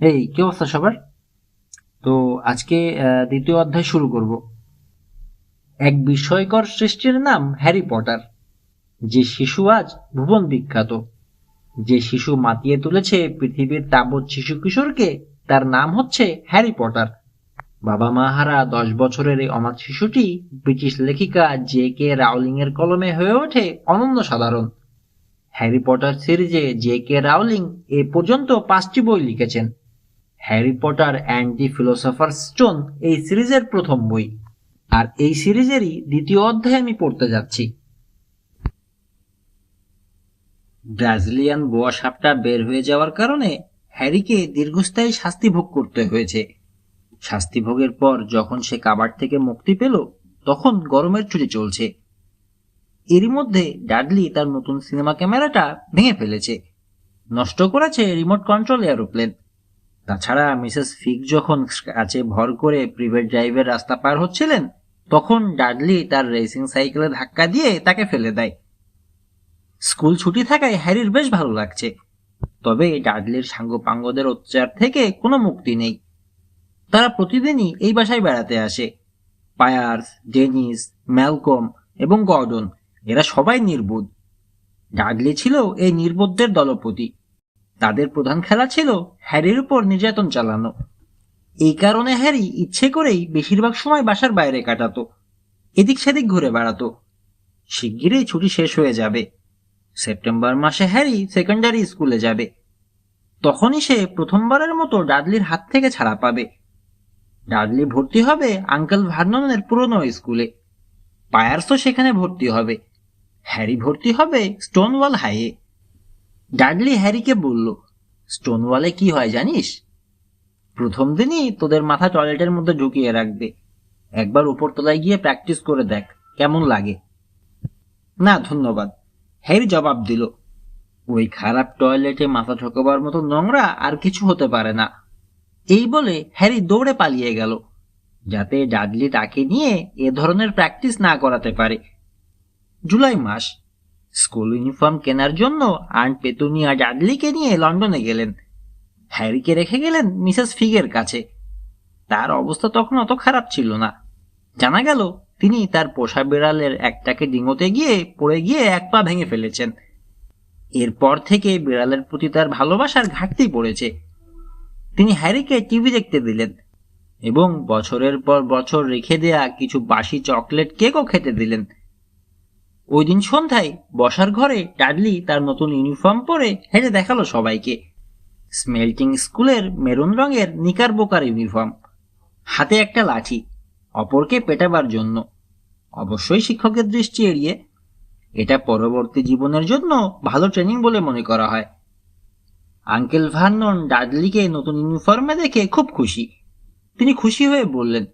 এই কি অবস্থা সবার? তো আজকে দ্বিতীয় অধ্যায় শুরু করব। এক বিস্ময়কর সৃষ্টির নাম হ্যারি পটার। যে শিশু আজ ভুবন বিখ্যাত, যে শিশু মাতিয়ে তুলেছে পৃথিবীর তাবৎ শিশু কিশোরকে, তার নাম হচ্ছে হ্যারি পটার। বাবা মা হারা 10 বছরের এই অনাথ শিশুটি ব্রিটিশ লেখিকা J.K. রাউলিং এর কলমে হয়ে ওঠে অনন্য সাধারণ। হ্যারি পটার সিরিজে J.K. রাউলিং এ পর্যন্ত 5টি বই লিখেছেন। Harry Potter and the philosophers stone এই সিরিজের প্রথম বই, আর এই সিরিজেরই দ্বিতীয় অধ্যায় আমি পড়তে যাচ্ছি। ব্রাজিলিয়ান বোয়া সাপটা বের হয়ে যাওয়ার কারণে হ্যারিকে দীর্ঘস্থায়ী শাস্তি ভোগ করতে হয়েছে। শাস্তি ভোগের পর যখন সে কাবার থেকে মুক্তি পেল, তখন গরমের ছুটি চলছে। এরই মধ্যে ডাডলি তার নতুন সিনেমা ক্যামেরাটা ভেঙে ফেলেছে, নষ্ট করেছে রিমোট কন্ট্রোল এরোপ্লেন। তাছাড়া মিসেস ফিগ যখন কাছে ভর করে প্রিভেট ড্রাইভের রাস্তা পার হচ্ছিলেন, তখন ডাডলি তার রেসিং সাইকেলে ধাক্কা দিয়ে তাকে ফেলে দেয়। স্কুল ছুটি থাকায় হ্যারির বেশ ভালো লাগছে, তবে ডাডলির সাঙ্গপাঙ্গদের অত্যাচার থেকে কোনো মুক্তি নেই। তারা প্রতিদিনই এই বাসায় বেড়াতে আসে। পায়ার্স, ডেনিস, ম্যালকম এবং গর্ডন, এরা সবাই নির্বোধ। ডাডলি ছিল এই নির্বোধদের দলপতি। তাদের প্রধান খেলা ছিল হ্যারির উপর নির্যাতন চালানো। এই কারণে হ্যারি ইচ্ছে করেই বেশিরভাগ সময় বাসার বাইরে কাটাতো, এদিক সেদিক ঘুরে বেড়াতো। শিগগিরই ছুটি শেষ হয়ে যাবে। সেপ্টেম্বর মাসে হ্যারি সেকেন্ডারি স্কুলে যাবে। তখনই সে প্রথমবারের মতো ডাডলির হাত থেকে ছাড়া পাবে। ডাডলি ভর্তি হবে আঙ্কেল ভার্ননের পুরনো স্কুলে। পায়ার্সও সেখানে ভর্তি হবে। হ্যারি ভর্তি হবে স্টোনওয়াল হাইয়ে। ডাডলি হ্যারিকে বলল, স্টোনওয়ালে কি হয় জানিস? প্রথম দিনই তোদের মাথা টয়লেটের মধ্যে ঢুকিয়ে রাখবে। একবার উপরতলায় গিয়ে প্র্যাকটিস করে দেখ কেমন লাগে। না ধন্যবাদ, হ্যারি জবাব দিল। ওই খারাপ টয়লেটে মাথা ঢোকাবার মতো নোংরা আর কিছু হতে পারে না। এই বলে হ্যারি দৌড়ে পালিয়ে গেল, যাতে ডাডলি তাকে নিয়ে এ ধরনের প্র্যাকটিস না করাতে পারে। জুলাই মাস। স্কুল ইউনিফর্ম কেনার জন্য আন্ট পেতুনিয়া ডাডলিকে নিয়ে লন্ডনে গেলেন। হ্যারিকে রেখে গেলেন মিসেস ফিগের কাছে। তার অবস্থা তখন অত খারাপ ছিল না। জানা গেল তিনি তার পোষা বিড়ালের একটাকে ডিঙোতে গিয়ে পড়ে গিয়ে এক পা ভেঙে ফেলেছেন। এরপর থেকে বিড়ালের প্রতি তার ভালোবাসার ঘাটতি পড়েছে। তিনি হ্যারিকে টিভি দেখতে দিলেন এবং বছরের পর বছর রেখে দেয়া কিছু বাসি চকলেট কেকও খেতে দিলেন। ওই দিন সন্ধ্যায় বসার ঘরে ডাডলি তার নতুন ইউনিফর্ম পরে হেঁটে দেখালো সবাইকে। স্মেল্টিং স্কুলের মেরুন রঙের নিকার বোকার ইউনিফর্ম, হাতে একটা লাঠি, অপরকে পেটাবার জন্য, অবশ্যই শিক্ষকের দৃষ্টি এড়িয়ে। এটা পরবর্তী জীবনের জন্য ভালো ট্রেনিং বলে মনে করা হয়। আঙ্কেল ভার্নন ডাডলিকে নতুন ইউনিফর্মে দেখে খুব খুশি। তিনি খুশি হয়ে বললেন,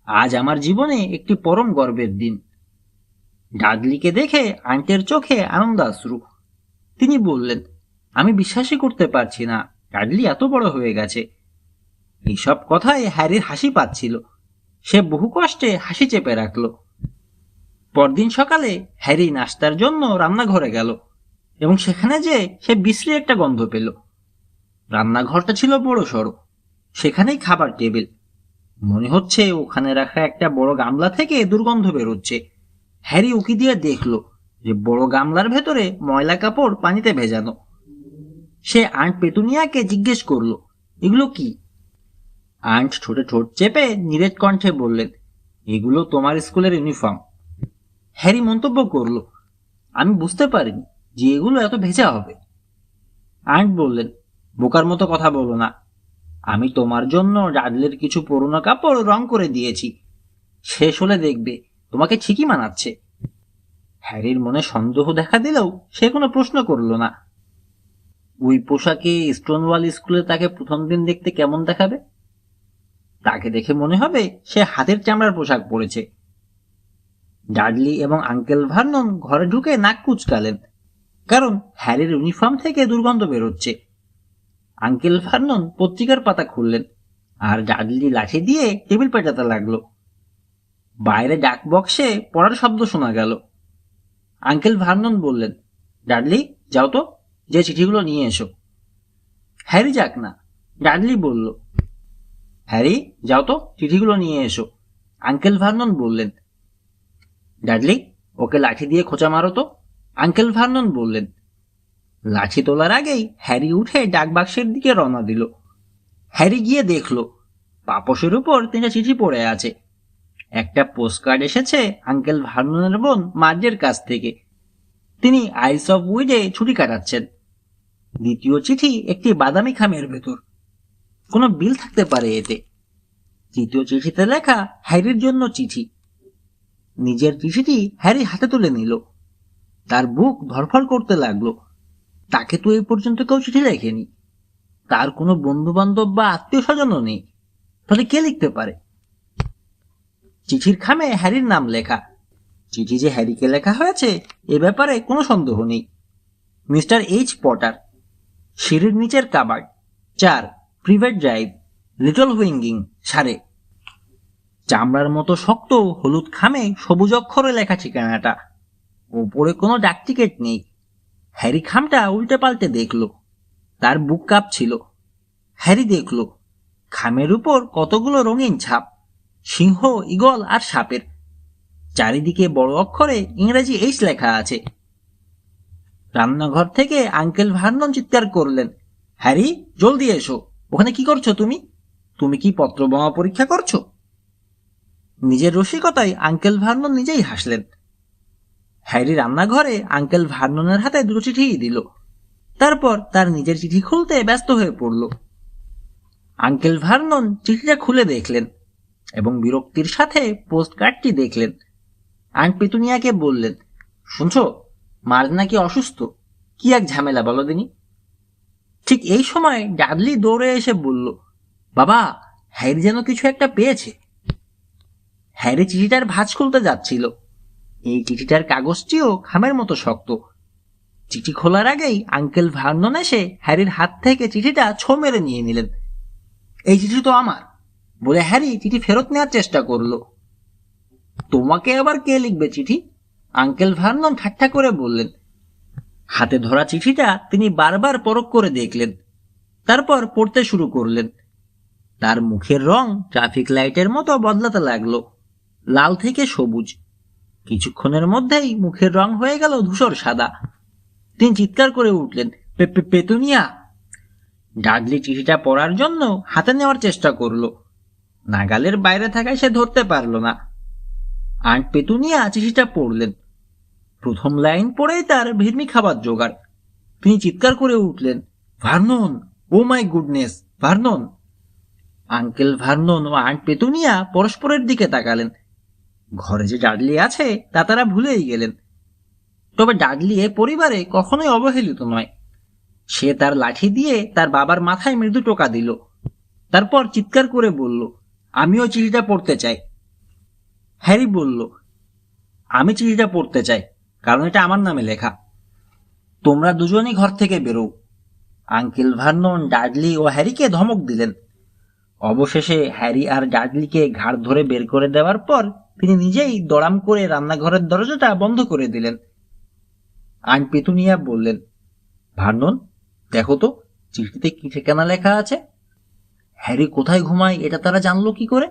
আজ আমার জীবনে একটি পরম গর্বের দিন। ডাডলিকে দেখে আন্টের চোখে আনন্দাশ্রু। তিনি বললেন, আমি বিশ্বাসই করতে পারছি না ডাডলি এত বড় হয়ে গেছে। এইসব কথায় হ্যারির হাসি পাচ্ছিল। সে বহু কষ্টে হাসি চেপে রাখল। পরদিন সকালে হ্যারি নাস্তার জন্য রান্নাঘরে গেল এবং সেখানে যে সে বিশ্রী একটা গন্ধ পেল। রান্নাঘরটা ছিল বড় সড়ো, সেখানেই খাবার টেবিল। মনে হচ্ছে ওখানে রাখা একটা বড় গামলা থেকে দুর্গন্ধ বেরোচ্ছে। হ্যারি উকি দিয়ে দেখল যে বড় গামলার ভেতরে ময়লা কাপড় পানিতে ভেজানো। সে আন্ট পেতুনিয়াকে জিজ্ঞেস করলো, এগুলো কি? আন্ট ঠোঁটে ঠোঁট চেপে নিরেট কণ্ঠে বললেন, এগুলো তোমার স্কুলের ইউনিফর্ম। হ্যারি মন্তব্য করল, আমি বুঝতে পারিনি যে এগুলো এত ভেজা হবে। আন্ট বললেন, বোকার মতো কথা বলো না। আমি তোমার জন্য ডাডলির কিছু পুরনো কাপড় রং করে দিয়েছি। শেষ হলে দেখবে তোমাকে ঠিকই মানাচ্ছে। হ্যারির মনে সন্দেহ দেখা দিলেও সে কোনো প্রশ্ন করল না। ওই পোশাকে স্টোনওয়াল স্কুলে তাকে প্রথম দিন দেখতে কেমন দেখাবে? তাকে দেখে মনে হবে সে হাতের চামড়ার পোশাক পরেছে। ডাডলি এবং আঙ্কেল ভার্নন ঘরে ঢুকে নাক কুচকালেন, কারণ হ্যারির ইউনিফর্ম থেকে দুর্গন্ধ বেরোচ্ছে। আঙ্কেল ভার্নন পত্রিকার পাতা খুললেন আর ডাডলি লাঠি দিয়ে টেবিল পেটাতে লাগলো। বাইরে ডাক বক্সে পড়ার শব্দ শোনা গেল। আঙ্কেল ভার্নন বললেন, ডাডলি যাও তো, যে চিঠিগুলো নিয়ে এসো। হ্যারি যাক না, ডাডলি বলল, হ্যারি যাও তো, চিঠিগুলো নিয়ে এসো। আঙ্কেল ভার্নন বললেন। ডাডলি, ওকে লাঠি দিয়ে খোঁচা মারো তো, আঙ্কেল ভার্নন বললেন। লাঠি তোলার আগেই হ্যারি উঠে ডাকবাক্সের দিকে রওনা দিল। হ্যারি গিয়ে দেখল পাপোশের উপর 3টা চিঠি পড়ে আছে। একটা পোস্টকার্ড এসেছে আঙ্কেল ভার্ননের বোন মার্জের কাছ থেকে। তিনি আইস অফ উইডে ছুটি কাটাচ্ছেন। দ্বিতীয় চিঠি একটি বাদামি খামের ভেতর, কোনো বিল থাকতে পারে এতে। তৃতীয় চিঠিতে লেখা হ্যারির জন্য চিঠি। নিজের চিঠিটি হ্যারি হাতে তুলে নিল। তার বুক ধড়ফড় করতে লাগলো। তাকে তো এই পর্যন্ত কেউ চিঠি লেখেনি। তার কোনো বন্ধু বান্ধব বা আত্মীয় স্বজনও নেই। তাহলে কে লিখতে পারে? চিঠির খামে হ্যারির নাম লেখা। চিঠি যে হ্যারিকে লেখা হয়েছে এ ব্যাপারে কোনো সন্দেহ নেই। মিস্টার এইচ পটার, সিঁড়ির নিচের কাবার্ড 4, প্রিভেট ড্রাইভ, লিটল হুইঙ্গিং, সারে। চামড়ার মতো শক্ত হলুদ খামে সবুজ অক্ষরে লেখা ঠিকানাটা। ওপরে কোনো ডাক টিকেট নেই। হ্যারি খামটা উল্টে পাল্টে দেখল। তার বুক কাঁপছিল। হ্যারি দেখল খামের উপর কতগুলো রঙিন ছাপ, সিংহ, ঈগল আর সাপের। চারিদিকে বড় অক্ষরে ইংরেজি এইচ লেখা আছে। রান্নাঘর থেকে আঙ্কেল ভার্নন চিৎকার করলেন, হ্যারি জলদি এসো। ওখানে কি করছো তুমি? তুমি কি পত্র বোমা পরীক্ষা করছো? নিজের রসিকতায় আঙ্কেল ভার্নন নিজেই হাসলেন। হ্যারি রান্নাঘরে আঙ্কেল ভার্ননের হাতে 2টো চিঠিই দিল। তারপর তার নিজের চিঠি খুলতে ব্যস্ত হয়ে পড়ল। আঙ্কেল ভার্নন চিঠিটা খুলে দেখলেন এবং বিরক্তির সাথে পোস্টকার্ডটি দেখলেন। আন্ট পেতুনিয়াকে বললেন, শুনছো, মার্জ নাকি অসুস্থ। কি এক ঝামেলা বলো দিনি। ঠিক এই সময় ডাডলি দৌড়ে এসে বলল, বাবা, হ্যারি যেন কিছু একটা পেয়েছে। হ্যারি চিঠিটার ভাঁজ খুলতে যাচ্ছিল। এই চিঠিটার কাগজটিও খামের মতো শক্ত। চিঠি খোলার আগেই আঙ্কেল ভার্নন এসে হ্যারির হাত থেকে চিঠিটা ছো মেরে নিয়ে নিলেন। এই চিঠি তো আমার, বলে হ্যারি চিঠি ফেরত নেওয়ার চেষ্টা করল। তোমাকে আবার কে লিখবে চিঠি? আঙ্কেল ভার্নন ঠাট্টা করে বললেন। হাতে ধরা চিঠিটা তিনি বারবার পরখ করে দেখলেন। তারপর পড়তে শুরু করলেন। তার মুখের রং ট্রাফিক লাইটের মতো বদলাতে লাগলো, লাল থেকে সবুজ। কিছুক্ষণের মধ্যেই মুখের রং হয়ে গেল ধূসর সাদা। তিনি চিৎকার করে উঠলেন, পেতুনিয়া! ডাডলি চিঠিটা পড়ার জন্য হাতে নেওয়ার চেষ্টা করলো। নাগালের বাইরে থাকায় সে ধরতে পারল না। আন্ট পেতুনিয়া চিঠিটা পড়লেন। প্রথম লাইন পড়েই তার ভিড়মি খাবার জোগাড়। তিনি চিৎকার করে উঠলেন, Vernon! Oh my goodness, Vernon! Uncle Vernon ও আন্ট পেতুনিয়া পরস্পরের দিকে তাকালেন। ঘরে যে ডাডলি আছে তা তারা ভুলেই গেলেন। তবে ডাডলি এ পরিবারে কখনোই অবহেলিত নয়। সে তার লাঠি দিয়ে তার বাবার মাথায় মৃদু টোকা দিল। তারপর চিৎকার করে বলল, আমিও চিঠিটা পড়তে চাই। হ্যারি বলল, আমি চিঠিটা পড়তে চাই, কারণ এটা আমার নামে লেখা। তোমরা দুজনই ঘর থেকে বেরো। আঙ্কেল ভার্নন ডাডলি ও হ্যারিকে ধমক দিলেন। অবশেষে হ্যারি আর ডাডলিকে ঘাড় ধরে বের করে দেওয়ার পর তিনি নিজেই দড়াম করে রান্নাঘরের দরজাটা বন্ধ করে দিলেন। আন্ট পেতুনিয়া বললেন, ভার্নন, দেখো তো চিঠিতে কি ঠিকানা লেখা আছে। হ্যারি কোথায় ঘুমায় এটা তারা জানলো কি করে?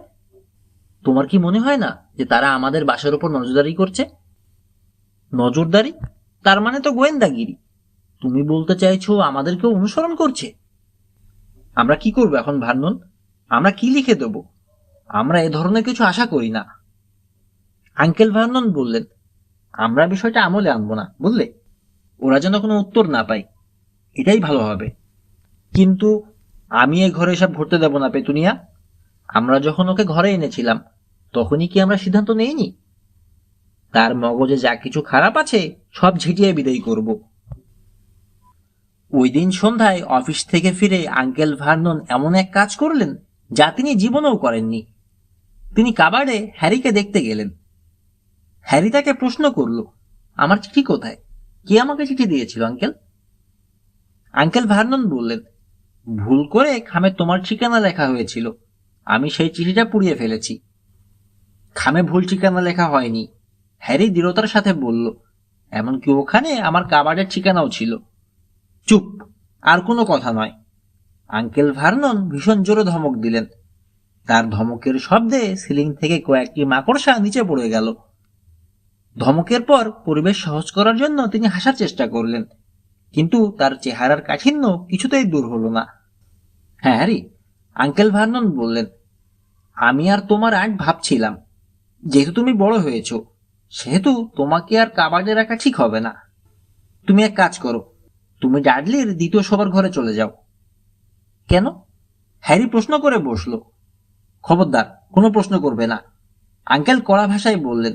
তোমার কি মনে হয় না যে তারা আমাদের বাসার উপর নজরদারি করছে? নজরদারি? তার মানে তো গোয়েন্দাগিরি। তুমি বলতে চাইছো আমাদেরকেও অনুসরণ করছে? আমরা কি করবো এখন ভার্নন? আমরা কি লিখে দেব? আমরা এ ধরনের কিছু আশা করি না। আঙ্কেল ভার্নন বললেন, আমরা বিষয়টা আমলে আনবো না, বুঝলে? ওরা যেন কোনো উত্তর না পায়, এটাই ভালো হবে। কিন্তু আমি এই ঘরে এসব ঘটতে দেব না পেতুনিয়া। আমরা যখন ওকে ঘরে এনেছিলাম তখনই কি আমরা সিদ্ধান্ত নেইনি তার মগজে যা কিছু খারাপ আছে সব ঝিটিয়ে বিদায় করব? ওই দিন সন্ধ্যায় অফিস থেকে ফিরে আঙ্কেল ভার্নন এমন এক কাজ করলেন যা তিনি জীবনেও করেননি। তিনি কাবার্ডে হ্যারিকে দেখতে গেলেন। হ্যারি তাকে প্রশ্ন করল, আমার চিঠি কোথায়? কে আমাকে চিঠি দিয়েছিল আঙ্কেল? আঙ্কেল ভার্নন বললেন, ভুল করে খামে তোমার ঠিকানা লেখা হয়েছিল। আমি সেই চিঠিটা পুড়িয়ে ফেলেছি। খামে ভুল ঠিকানা লেখা হয়নি, হ্যারি দৃঢ়তার সাথে বলল। এমনকি ওখানে আমার কাবার্ডের ঠিকানাও ছিল। চুপ, আর কোনো কথা নয়। আঙ্কেল ভার্নন ভীষণ জোরে ধমক দিলেন। তার ধমকের শব্দে সিলিং থেকে কয়েকটি মাকড়সা নিচে পড়ে গেল। ধমকের পর পরিবেশ সহজ করার জন্য তিনি হাসার চেষ্টা করলেন, কিন্তু তার চেহারার কাঠিন্য কিছুতেই দূর হলো না। হ্যাঁ হ্যারি, আঙ্কেল ভার্নন বললেন, আমি আর তোমার আন্ট ভাবছিলাম, যেহেতু তুমি বড় হয়েছ, সেহেতু তোমাকে আর কাবাডে রাখা ঠিক হবে না। তুমি এক কাজ করো, তুমি ডাডলির দ্বিতীয় শোবার ঘরে চলে যাও। কেন? হ্যারি প্রশ্ন করে বসল। খবরদার, কোনো প্রশ্ন করবে না, আঙ্কেল কড়া ভাষায় বললেন।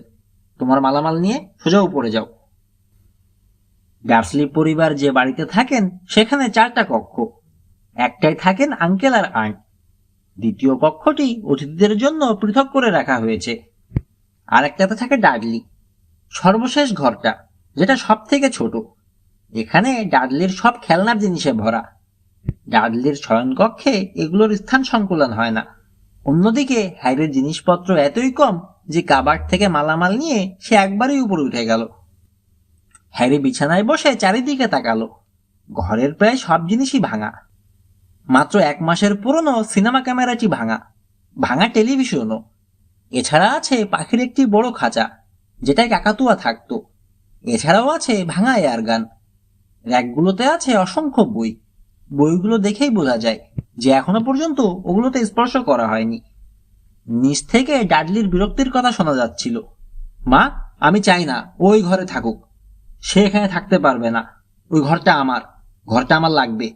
তোমার মালামাল নিয়ে সোজা উপরে যাও। ডার্সলি পরিবার যে বাড়িতে থাকেন সেখানে 4টা কক্ষ। একটাই থাকেন আঙ্কেল আর আন্ট। দ্বিতীয় কক্ষটি অতিথিদের জন্য পৃথক করে রাখা হয়েছে। আর একটাতে থাকে ডাডলি, সর্বশেষ ঘরটা, যেটা সব থেকে ছোট। এখানে ডাডলির সব খেলনার জিনিসে ভরা। ডাডলির শয়নকক্ষে এগুলোর স্থান সংকুলন হয় না। অন্যদিকে হ্যারির জিনিসপত্র এতই কম যে কাবার্ড থেকে মালামাল নিয়ে সে একবারই উপরে উঠে গেল। হ্যারি বিছানায় বসে চারিদিকে তাকালো। ঘরের প্রায় সব জিনিসই ভাঙা। মাত্র 1 মাসের পুরনো সিনেমা ক্যামেরাটি ভাঙা, ভাঙা টেলিভিশনও। এছাড়া আছে পাখির একটি বড় খাঁচা, যেটায় কাকাতুয়া থাকতো। এছাড়াও আছে ভাঙা এয়ারগান। র্যাকগুলোতে আছে অসংখ্য বই। বইগুলো দেখেই বোঝা যায় যে এখনো পর্যন্ত ওগুলোতে স্পর্শ করা হয়নি। নিচ থেকে ডাডলির বিরক্তির কথা শোনা যাচ্ছিল। মা, আমি চাই না ওই ঘরে থাকুক। সে এখানে থাকতে পারবে না। ওই ঘরটা আমার, ঘরটা আমার লাগবে।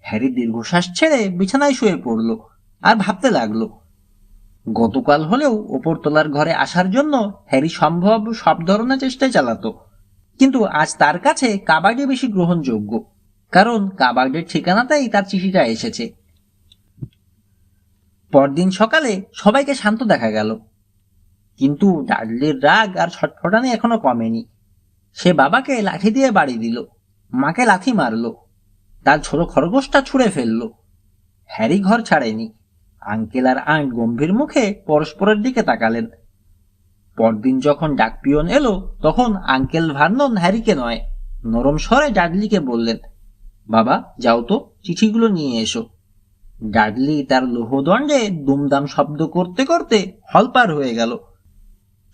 হ্যারি দীর্ঘশ্বাস ছেড়ে বিছানায় শুয়ে পড়ল আর ভাবতে লাগলো। গতকাল হলেও ওপরতলার ঘরে আসার জন্য হ্যারি সম্ভব সব ধরনের চেষ্টাই চালাতো, কিন্তু আজ তার কাছে কাবাডি বেশি গ্রহণযোগ্য, কারণ কাবার্ডের ঠিকানাতেই তার চিঠিটা এসেছে। পরদিন সকালে সবাইকে শান্ত দেখা গেল, কিন্তু ডাডলির রাগ আর ছটফটানি এখনো কমেনি। সে বাবাকে লাঠি দিয়ে বাড়ি দিল, মাকে লাথি মারল, তার ছোট খরগোশটা ছুঁড়ে ফেলল। হ্যারি ঘর ছাড়েনি। আঙ্কেল আর আন্ট গম্ভীর মুখে পরস্পরের দিকে তাকালেন। পরদিন যখন ডাকপিয়ন এলো, তখন আঙ্কেল ভার্নন হ্যারিকে নয়, নরম স্বরে ডাডলিকে বললেন, বাবা যাও তো, চিঠিগুলো নিয়ে এসো। ডাডলি তার লোহদণ্ডে দুমদাম শব্দ করতে করতে হল পার হয়ে গেল।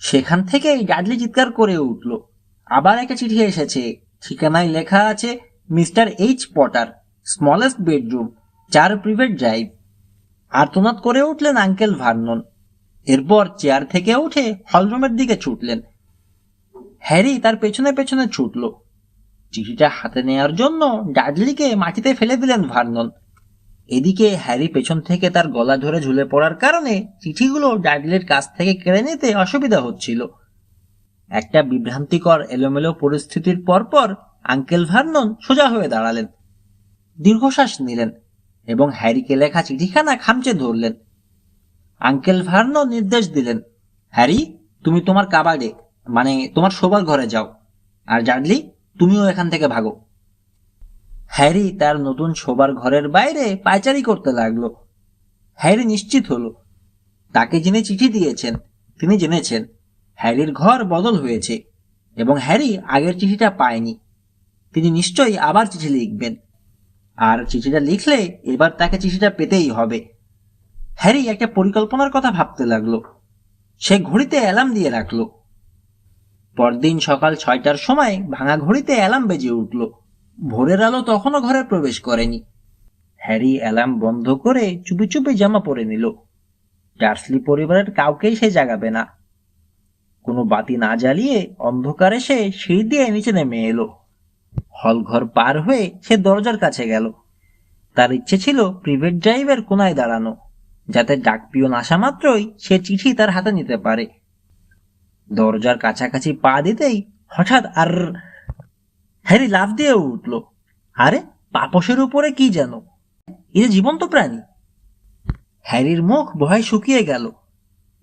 সেখান থেকেই ডাডলি চিৎকার করে উঠল, আবার একটা চিঠি এসেছে। ঠিকানায় লেখা আছে mister H Potter, smallest bedroom, 4 Privet Drive. আর্তনাদ করে উঠলেন আঙ্কেল ভার্নন। এরপর চেয়ার থেকে উঠে হলরুমের দিকে ছুটলেন। হ্যারি তার পেছনে পেছনে ছুটল। চিঠিটা হাতে নেয়ার জন্য ডাডলিকে মাটিতে ফেলে দিলেন ভার্নন। এদিকে হ্যারি পেছন থেকে তার গলা ধরে ঝুলে পড়ার কারণে চিঠিগুলো ডাডলির কাছ থেকে কেড়ে নিতে অসুবিধা হচ্ছিল। একটা বিভ্রান্তিকর এলোমেলো পরিস্থিতির পরপর আঙ্কেল ভার্নন সোজা হয়ে দাঁড়ালেন, দীর্ঘশ্বাস নিলেন এবং হ্যারিকে লেখা চিঠিখানা খামচে ধরলেন। আঙ্কেল ভার্নন নির্দেশ দিলেন, হ্যারি, তুমি তোমার কাবাডে, মানে তোমার শোবার ঘরে যাও, আর ডাডলি, তুমিও এখান থেকে ভাগো। হ্যারি তার নতুন শোবার ঘরের বাইরে পায়চারি করতে লাগলো। হ্যারি নিশ্চিত হলো, তাকে যিনি চিঠি দিয়েছেন তিনি জেনেছেন হ্যারির ঘর বদল হয়েছে এবং হ্যারি আগের চিঠিটা পায়নি। তিনি নিশ্চয়ই আবার চিঠি লিখবেন, আর চিঠিটা লিখলে এবার তাকে চিঠিটা পেতেই হবে। হ্যারি একটা পরিকল্পনার কথা ভাবতে লাগলো। সে ঘড়িতে অ্যালার্ম দিয়ে রাখলো। পরদিন সকাল 6টার সময় ভাঙা ঘড়িতে অ্যালার্ম বেজে উঠল। ভোরের আলো তখনও ঘরে প্রবেশ করেনি। হ্যারি অ্যালার্ম বন্ধ করে চুপি চুপি জামা পরে নিল। ডার্সলি পরিবারের কাউকেই সে জাগাবে না। কোনো বাতি না জ্বালিয়ে অন্ধকারে সে সিঁড়ি দিয়ে নিচে নেমে এলো। হলঘর পার হয়ে সে দরজার কাছে গেল। তার ইচ্ছে ছিল প্রিভেট ড্রাইভের কোনায় দাঁড়ানো, যাতে ডাকপিয়ন আসা মাত্রই সে চিঠি তার হাতে নিতে পারে। দরজার কাছাকাছি পা দিতেই হঠাৎ হ্যারি লাফ দিয়ে উঠল। আরে, পাপোশের উপরে কি যেন, এ যে জীবন্ত প্রাণী। হ্যারির মুখ ভয়ে শুকিয়ে গেল।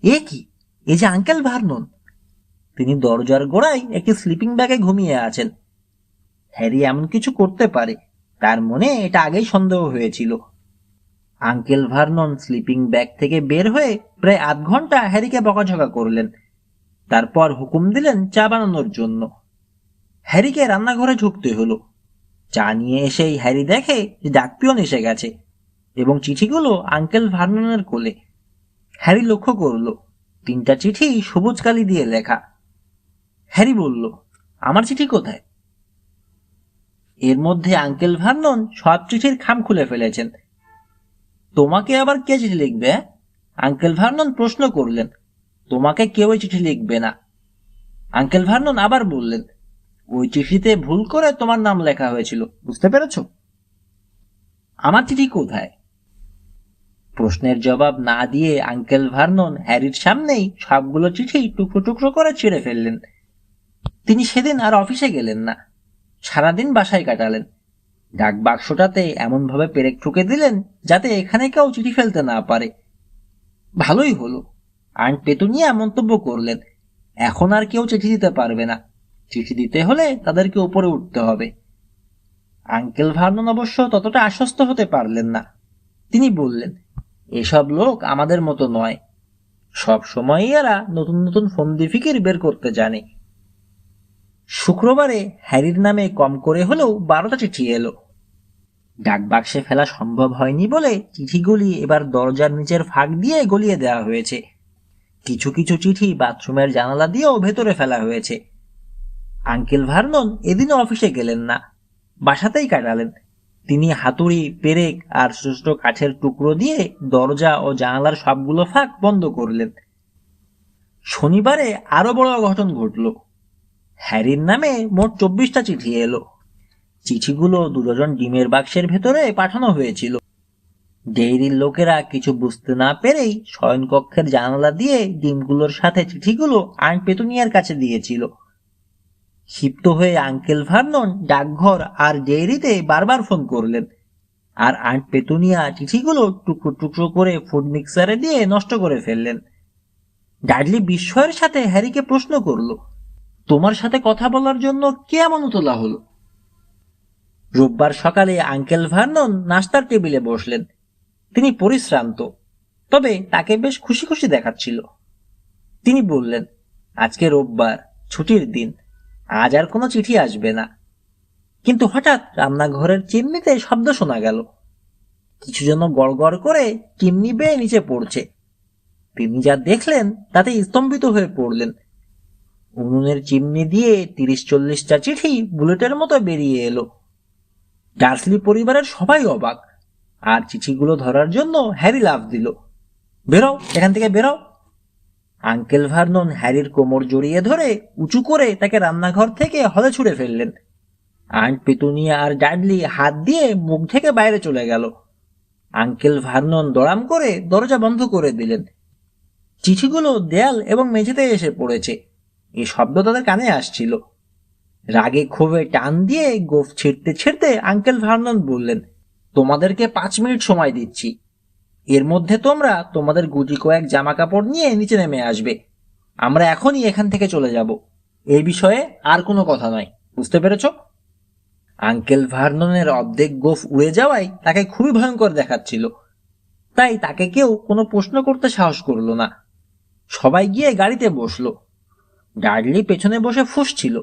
এ কি? এ যে আঙ্কেল ভার্নন। তিনি দরজার গোড়ায় একটি স্লিপিং ব্যাগে ঘুমিয়ে আছেন। হ্যারি এমন কিছু করতে পারে, তার মনে এটা আগেই সন্দেহ হয়েছিল। আঙ্কেল ভার্নন স্লিপিং ব্যাগ থেকে বের হয়ে প্রায় আধ ঘন্টা হ্যারিকে বকাঝকা করলেন। তারপর হুকুম দিলেন চা বানানোর জন্য। হ্যারিকে রান্নাঘরে ঢুকতে হলো। চা নিয়ে এসেই হ্যারি দেখে যে ডাকপিয়ন এসে গেছে এবং চিঠিগুলো আঙ্কেল ভার্ননের কোলে। হ্যারি লক্ষ্য করল 3টা চিঠি সবুজ কালি দিয়ে লেখা। হ্যারি বলল, আমার চিঠি কোথায়? এর মধ্যে আঙ্কেল ভার্নন সব চিঠির খাম খুলে ফেলেছেন। তোমাকে আবার কে চিঠি লিখবে? আঙ্কেল ভার্নন প্রশ্ন করলেন। তোমাকে কেউই চিঠি লিখবে না। আঙ্কেল ভার্নন আবার বললেন, ওই চিঠিতে ভুল করে তোমার নাম লেখা হয়েছিল, বুঝতে পেরেছ? আমার চিঠি কোথায়? প্রশ্নের জবাব না দিয়ে আঙ্কেল ভার্নন হ্যারির সামনেই সবগুলো চিঠি টুকরো টুকরো করে ছিঁড়ে ফেললেন। তিনি সেদিন আর অফিসে গেলেন না, সারাদিন বাসায় কাটালেন। ডাক বাক্সটাতে এমনভাবে পেরেক ঠুকে দিলেন যাতে এখানে কেউ চিঠি ফেলতে না পারে। ভালোই হলো, আন্ট পেতুনিয়া মন্তব্য করলেন, এখন আর কেউ চিঠি দিতে পারবে না। চিঠি দিতে হলে তাদেরকে উপরে উঠতে হবে। আঙ্কেল ভার্নন অবশ্য ততটা আশ্বস্ত হতে পারলেন না। তিনি বললেন, এসব লোক আমাদের মতো নয়, সব সময়ই এরা নতুন নতুন ফন্দি ফিকির বের করতে জানে। শুক্রবারে হ্যারির নামে কম করে হলেও 12টা চিঠি এলো। ডাক বাক্সে ফেলা সম্ভব হয়নি বলে চিঠিগুলি এবার দরজার নিচের ফাঁক দিয়ে গলিয়ে দেওয়া হয়েছে। কিছু কিছু চিঠি বাথরুমের জানালা দিয়েও ভেতরে ফেলা হয়েছে। আঙ্কেল ভার্নন এদিনও অফিসে গেলেন না, বাসাতেই কাটালেন। তিনি হাতুড়ি, পেরেক আর ছোট ছোট কাঠের টুকরো দিয়ে দরজা ও জানালার সবগুলো ফাঁক বন্ধ করলেন। শনিবারে আরো বড় অঘটন ঘটল। হ্যারির নামে মোট 24টা চিঠি এলো। চিঠিগুলো 2 ডজন ডিমের বাক্সের ভেতরে পাঠানো হয়েছিল। ডেইরির লোকেরা কিছু বুঝতে না পেরেই শয়নকক্ষের জানালা দিয়ে ডিমগুলোর সাথে চিঠিগুলো আন্ট পেতুনিয়ার কাছে দিয়েছিল। ক্ষিপ্ত হয়ে আঙ্কেল ভার্নন ডাকঘর আর ডেইরিতে বারবার ফোন করলেন, আর আন্ট পেতুনিয়া চিঠিগুলো টুকরো টুকরো করে ফুড মিক্সারে দিয়ে নষ্ট করে ফেললেন। ডাডলি বিস্ময়ের সাথে হ্যারিকে প্রশ্ন করল, তোমার সাথে কথা বলার জন্য কে এমন উতলা হলো? রোববার সকালে আঙ্কেল ভার্নন নাস্তার টেবিলে বসলেন। তিনি পরিশ্রান্ত, তবে তাকে বেশ খুশি খুশি দেখাচ্ছিল। তিনি বললেন, আজকে রোববার, ছুটির দিন, আজ আর কোনো চিঠি আসবে না। কিন্তু হঠাৎ রান্নাঘরের চিমনিতে শব্দ শোনা গেল। কিছু যেন গড়গড় করে চিমনি বেয়ে নিচে পড়ছে। তিনি যা দেখলেন তাতে স্তম্ভিত হয়ে পড়লেন। উনুনের চিমনি দিয়ে 30-40টা চিঠি বুলেটের মতো বেরিয়ে এলো। ডার্সলি পরিবারের সবাই অবাক, আর চিঠিগুলো ধরার জন্য হ্যারি লাফ দিল, বেরো এখান থেকে বেরো। আঙ্কেল ভার্নন হ্যারির কোমর জড়িয়ে ধরে উঁচু করে তাকে রান্নাঘর থেকে হলে ছুড়ে ফেললেন। আন্ট পেতুনিয়া আর ডাডলি হাত দিয়ে মুখ থেকে বাইরে চলে গেল। আঙ্কেল ভার্নন দড়াম করে দরজা বন্ধ করে দিলেন। চিঠিগুলো দেয়াল এবং মেঝেতে এসে পড়েছে। এই শব্দ তাদের কানে আসছিল। রাগে ক্ষোভে টান দিয়ে গোফ ছিঁড়তে ছিঁড়তে আঙ্কেল ভার্নন বললেন, তোমাদেরকে 5 মিনিট সময় দিচ্ছি। এর মধ্যে তোমরা তোমাদের গুটি কয়েক জামা কাপড় নিয়ে নিচে নেমে আসবে। আমরা এখনই এখান থেকে চলে যাব। এই বিষয়ে আর কোনো কথা নয়, বুঝতে পেরেছ? আঙ্কেল ভার্ননের অর্ধেক গোফ উড়ে যাওয়ায় তাকে খুবই ভয়ঙ্কর দেখাচ্ছিল, তাই তাকে কেউ কোনো প্রশ্ন করতে সাহস করল না। সবাই গিয়ে গাড়িতে বসল। ডাডলি পেছনে বসে ফুঁসছিল,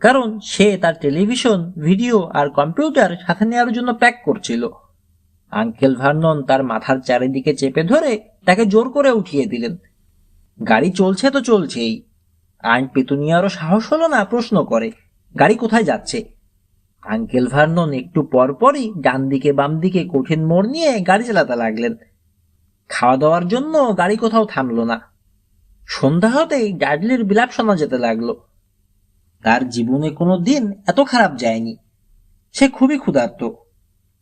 কারণ সে তার টেলিভিশন, ভিডিও আর কম্পিউটার সাথে নেওয়ার জন্য প্যাক করছিল। আঙ্কেল ভার্নন তার মাথার চারিদিকে চেপে ধরে তাকে জোর করে উঠিয়ে দিলেন। গাড়ি চলছে তো চলছেই। আন্ট পেতুনিয়ারও সাহস হলো না প্রশ্ন করে, গাড়ি কোথায় যাচ্ছে? আঙ্কেল ভার্নন একটু পরপরই ডান দিকে বাম দিকে কঠিন মোড় নিয়ে গাড়ি চালাতে লাগলেন। খাওয়া দাওয়ার জন্য গাড়ি কোথাও থামলো না। সন্ধ্যা হতেই ডাডলির বিলাপ শোনা যেতে লাগলো। তার জীবনে কোনো দিন এত খারাপ যায়নি। সে খুবই ক্ষুধার্ত।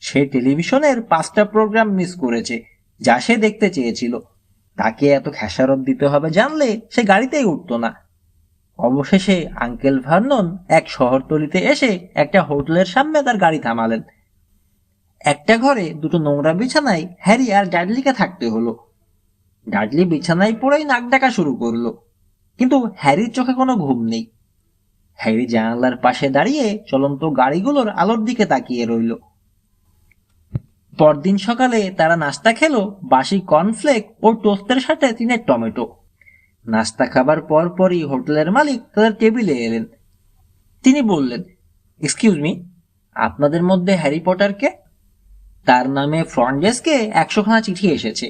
সে টেলিভিশনের 5টা প্রোগ্রাম মিস করেছে যা সে দেখতে চেয়েছিল। তাকে এত খেসারত দিতে হবে জানলে সে গাড়িতেই উঠত না। অবশেষে আঙ্কেল ভার্নন এক শহরতলিতে এসে একটা হোটেলের সামনে তার গাড়ি থামালেন। একটা ঘরে 2টো নোংরা বিছানায় হ্যারি আর ডাডলিকে থাকতে হলো। ডাডলি বিছানায় পড়েই নাক ডাকা শুরু করলো, কিন্তু হ্যারির চোখে কোনো ঘুম নেই। হ্যারি জানালার পাশে দাঁড়িয়ে চলন্ত গাড়িগুলোর আলোর দিকে তাকিয়ে রইল। পরদিন সকালে তারা নাস্তা খেলো বাসি কর্নফ্লেক ও টোস্টের সাথে 3 টমেটো। নাস্তা খাবার পরপরই হোটেলের মালিক তাদের টেবিলে এলেন। তিনি বললেন, এক্সকিউজ মি, আপনাদের মধ্যে হ্যারি পটারকে? তার নামে ফ্রন্ট ডেস্কে 100খানা চিঠি এসেছে।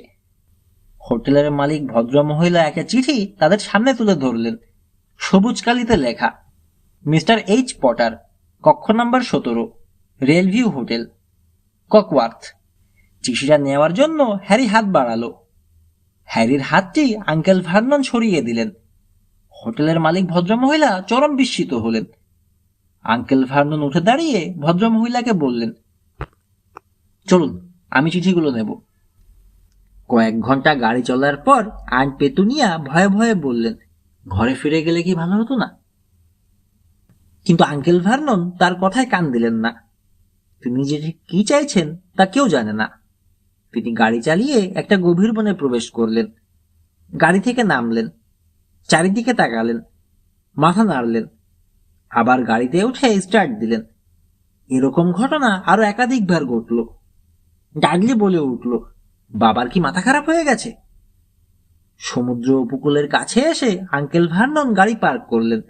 হোটেলের মালিক ভদ্রমহিলা একটা চিঠি তাদের সামনে তুলে ধরলেন। সবুজ কালিতে লেখা, মিস্টার এইচ পটার, কক্ষ নাম্বার 17, রেলভিউ হোটেল, ককওয়ার্থ। চিঠিটা নেওয়ার জন্য হ্যারি হাত বাড়ালো। হ্যারির হাতটি আঙ্কেল ভার্নন সরিয়ে দিলেন। হোটেলের মালিক ভদ্রমহিলা চরম বিস্মিত হলেন। আঙ্কেল ভার্নন উঠে দাঁড়িয়ে ভদ্রমহিলাকে বললেন, চলুন, আমি চিঠিগুলো নেব। কয়েক ঘন্টা গাড়ি চলার পর আন্ট পেতুনিয়া ভয়ে ভয়ে বললেন, ঘরে ফিরে গেলে কি ভালো হতো না? কিন্তু আঙ্কেল ভার্নন তার কথায় কান দিলেন না। তিনি যে কি চাইছেন তা কেউ জানে না। তিনি গাড়ি চালিয়ে একটা গভীর বনে প্রবেশ করলেন। গাড়ি থেকে নামলেন, চারিদিকে তাকালেন, মাথা নাড়লেন, আবার গাড়িতে উঠে স্টার্ট দিলেন। এরকম ঘটনা আরো একাধিকবার ঘটল। ডাডলি বলে উঠল, বাবার কি মাথা খারাপ হয়ে গেছে? সমুদ্র উপকূলের কাছে এসে আঙ্কেল ভার্নন গাড়ি পার্ক করলেন।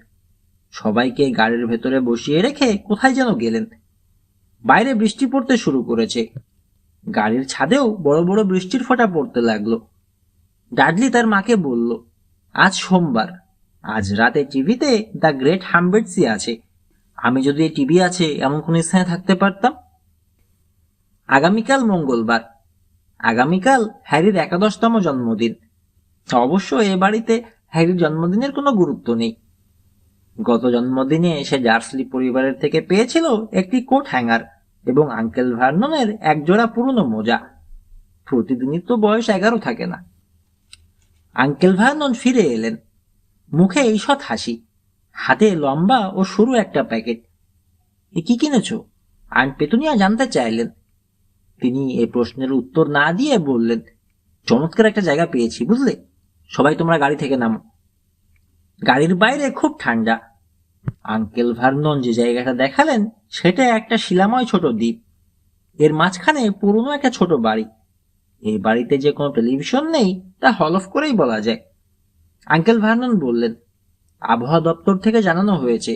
সবাইকে গাড়ির ভেতরে বসিয়ে রেখে কোথায় যেন গেলেন। বাইরে বৃষ্টি পড়তে শুরু করেছে। গাড়ির ছাদেও বড় বড় বৃষ্টির ফোঁটা পড়তে লাগলো। ডাডলি তার মাকে বলল, আজ সোমবার, আজ রাতে টিভিতে দ্য গ্রেট হাম্বেটসি আছে। আমি যদি এই টিভি আছে এমন কোন স্থানে থাকতে পারতাম। আগামীকাল মঙ্গলবার, আগামীকাল হ্যারির 11তম জন্মদিন। অবশ্য এ বাড়িতে হ্যারির জন্মদিনের কোনো গুরুত্ব নেই। গত জন্মদিনে সে জার্সলি পরিবারের থেকে পেয়েছিল একটি কোট হ্যাঙ্গার এবং আঙ্কেল ভার্ননের একজোড়া পুরনো মোজা। প্রতিদিনই তো বয়স 11 থাকে না। আঙ্কেল ভার্নন ফিরে এলেন, মুখে ঈষৎ হাসি, হাতে লম্বা ও সরু একটা প্যাকেট। এ কি কিনেছ? আন্ট পেতুনিয়া জানতে চাইলেন। তিনি এই প্রশ্নের উত্তর না দিয়ে বললেন, চমৎকার একটা জায়গা পেয়েছি, বুঝলে? সবাই তোমরা গাড়ি থেকে নামো। গাড়ির বাইরে খুব ঠান্ডা। আঙ্কেল ভার্নন যে জায়গাটা দেখালেন সেটা একটা শিলাময় ছোট দ্বীপ। এর মাঝখানে পুরনো একটা ছোট বাড়ি। এই বাড়িতে যে কোনো টেলিভিশন নেই তা হলফ করেই বলা যায়। আঙ্কেল ভার্নন বললেন, আবহাওয়া দপ্তর থেকে জানানো হয়েছে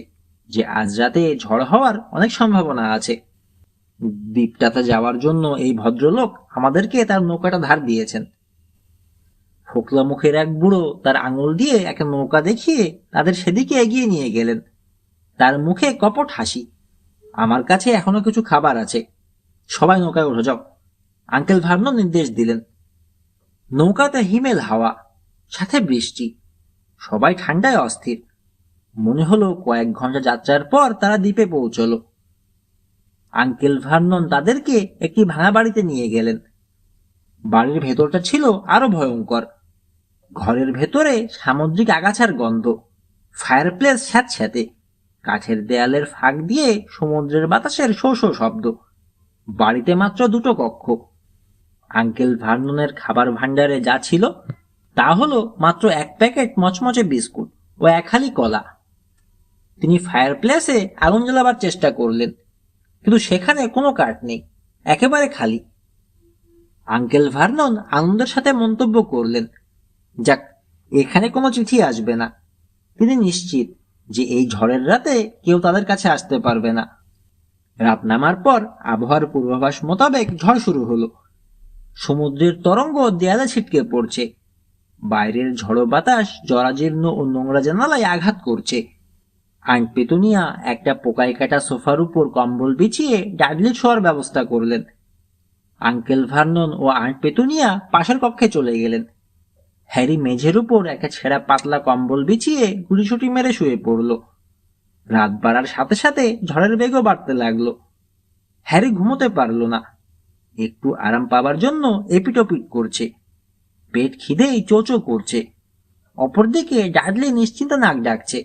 যে আজ রাতে ঝড় হওয়ার অনেক সম্ভাবনা আছে। দ্বীপটাতে যাওয়ার জন্য এই ভদ্রলোক আমাদেরকে তার নৌকাটা ধার দিয়েছেন। ফোকলা মুখের এক বুড়ো তার আঙুল দিয়ে একটা নৌকা দেখিয়ে তাদের সেদিকে এগিয়ে নিয়ে গেলেন। তার মুখে কপট হাসি। আমার কাছে এখনো কিছু খাবার আছে, সবাই নৌকায় উঠে যাও, আঙ্কেল ভার্নন নির্দেশ দিলেন। নৌকাতে হিমেল হাওয়া, সাথে বৃষ্টি। সবাই ঠান্ডায় অস্থির। মনে হলো কয়েক ঘন্টা যাত্রার পর তারা দ্বীপে পৌঁছল। আঙ্কেল ভার্নন তাদেরকে একটি ভাঙা বাড়িতে নিয়ে গেলেন। বাড়ির ভেতরটা ছিল আরো ভয়ঙ্কর। ঘরের ভেতরে সামুদ্রিক আগাছার গন্ধ, ফায়ারপ্লেস স্যাঁতস্যাঁতে, কাঠের দেয়ালের ফাঁক দিয়ে সমুদ্রের বাতাসের শো শো শব্দ। বাড়িতে মাত্র 2টো কক্ষ। আঙ্কেল ভার্ননের খাবার ভাণ্ডারে যা ছিল তা হলো মাত্র 1 প্যাকেট মচমচে বিস্কুট ও 1 হালি কলা। তিনি ফায়ারপ্লেসে আগুন জ্বালাবার চেষ্টা করলেন, কিন্তু সেখানে কোনো কাঠ নেই, একেবারে খালি। আঙ্কেল ভার্নন আনন্দের সাথে মন্তব্য করলেন, যাক, এখানে কোনো চিঠি আসবে না। তিনি নিশ্চিত যে এই ঝড়ের রাতে কেউ তাদের কাছে আসতে পারবে না। রাত নামার পর আবহাওয়ার পূর্বাভাস মোতাবেক ঝড় শুরু হলো। সমুদ্রের তরঙ্গ দেয়ালে ছিটকে পড়ছে। বাইরের ঝড়ো বাতাস জরাজীর্ণ ও নোংরা জানালায় আঘাত করছে। আন্ট পেতুনিয়া একটা পোকায় কাটা সোফার উপর কম্বল বিছিয়ে ডাডলি শোয়ার ব্যবস্থা করলেন। আঙ্কেল ভার্নন ও আন্ট পেতুনিয়া পাশের কক্ষে চলে গেলেন। হ্যারি মেঝের উপর একটা ছেঁড়া পাতলা কম্বল বিছিয়ে গুড়িসুটি মেরে শুয়ে পড়ল। রাত বাড়ার সাথে সাথে ঝড়ের বেগও বাড়তে লাগলো। হ্যারি ঘুমোতে পারল না। একটু আরাম পাবার জন্য এপিটোপিট করছে। পেট খিদেই চোচো করছে। অপরদিকে ডাডলি নিশ্চিন্তে নাক ডাকছে।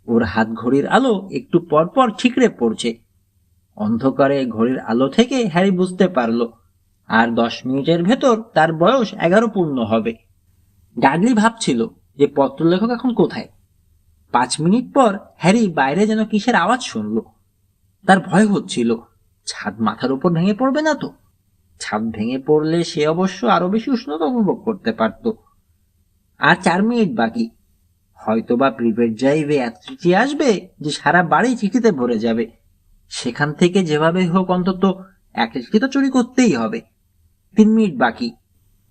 ওর হাত ঘড়ির আলো একটু পর পর ঠিকরে পড়ছে। অন্ধকারে ঘড়ির আলো থেকে হ্যারি বুঝতে পারল আর 10 মিনিটের ভেতর তার বয়স 11 পূর্ণ হবে। ডাডলি ভাবছিল যে পত্রলেখক এখন কোথায়। 5 মিনিট পর হ্যারি বাইরে যেন কিসের আওয়াজ শুনল। তার ভয় হচ্ছিল ছাদ মাথার উপর ভেঙে পড়বে না তো। ছাদ ভেঙে পড়লে সে অবশ্য আরো বেশি উষ্ণতা অনুভব করতে পারত। আর 4 মিনিট বাকি। হয়তোবা প্রিপেড ড্রাইভে এত চিঠি আসবে যে সারা বাড়ি চিঠিতে ভরে যাবে। সেখান থেকে যেভাবে হোক অন্তত এক লিটার তো চুরি করতেই হবে। 3 মিনিট বাকি।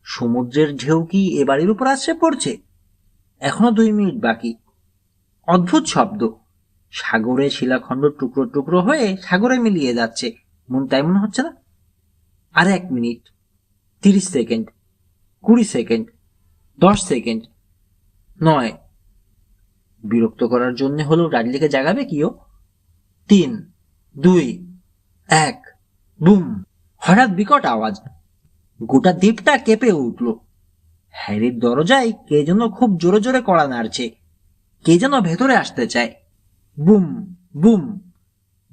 সমুদ্রের ঢেউ কি এ বাড়ির উপর আছড়ে পড়ছে? এখনো 2 মিনিট বাকি। অদ্ভুত শব্দ। সাগরে শিলাখণ্ড টুকরো টুকরো হয়ে সাগরে মিলিয়ে যাচ্ছে, তাই মনে হচ্ছে না? আর 1 মিনিট, 30 সেকেন্ড, 20 সেকেন্ড, 10 সেকেন্ড, 9। বিরক্ত করার জন্য হলেও ডাডলিকে জাগাবে কিও। 3, 2, 1, বুম! হঠাৎ বিকট আওয়াজ। গোটা দ্বীপটা কেঁপে উঠল। হ্যারির দরজায় কে যেন খুব জোরে জোরে কড়া নাড়ছে। কে যেন ভেতরে আসতে চায়। Boom boom!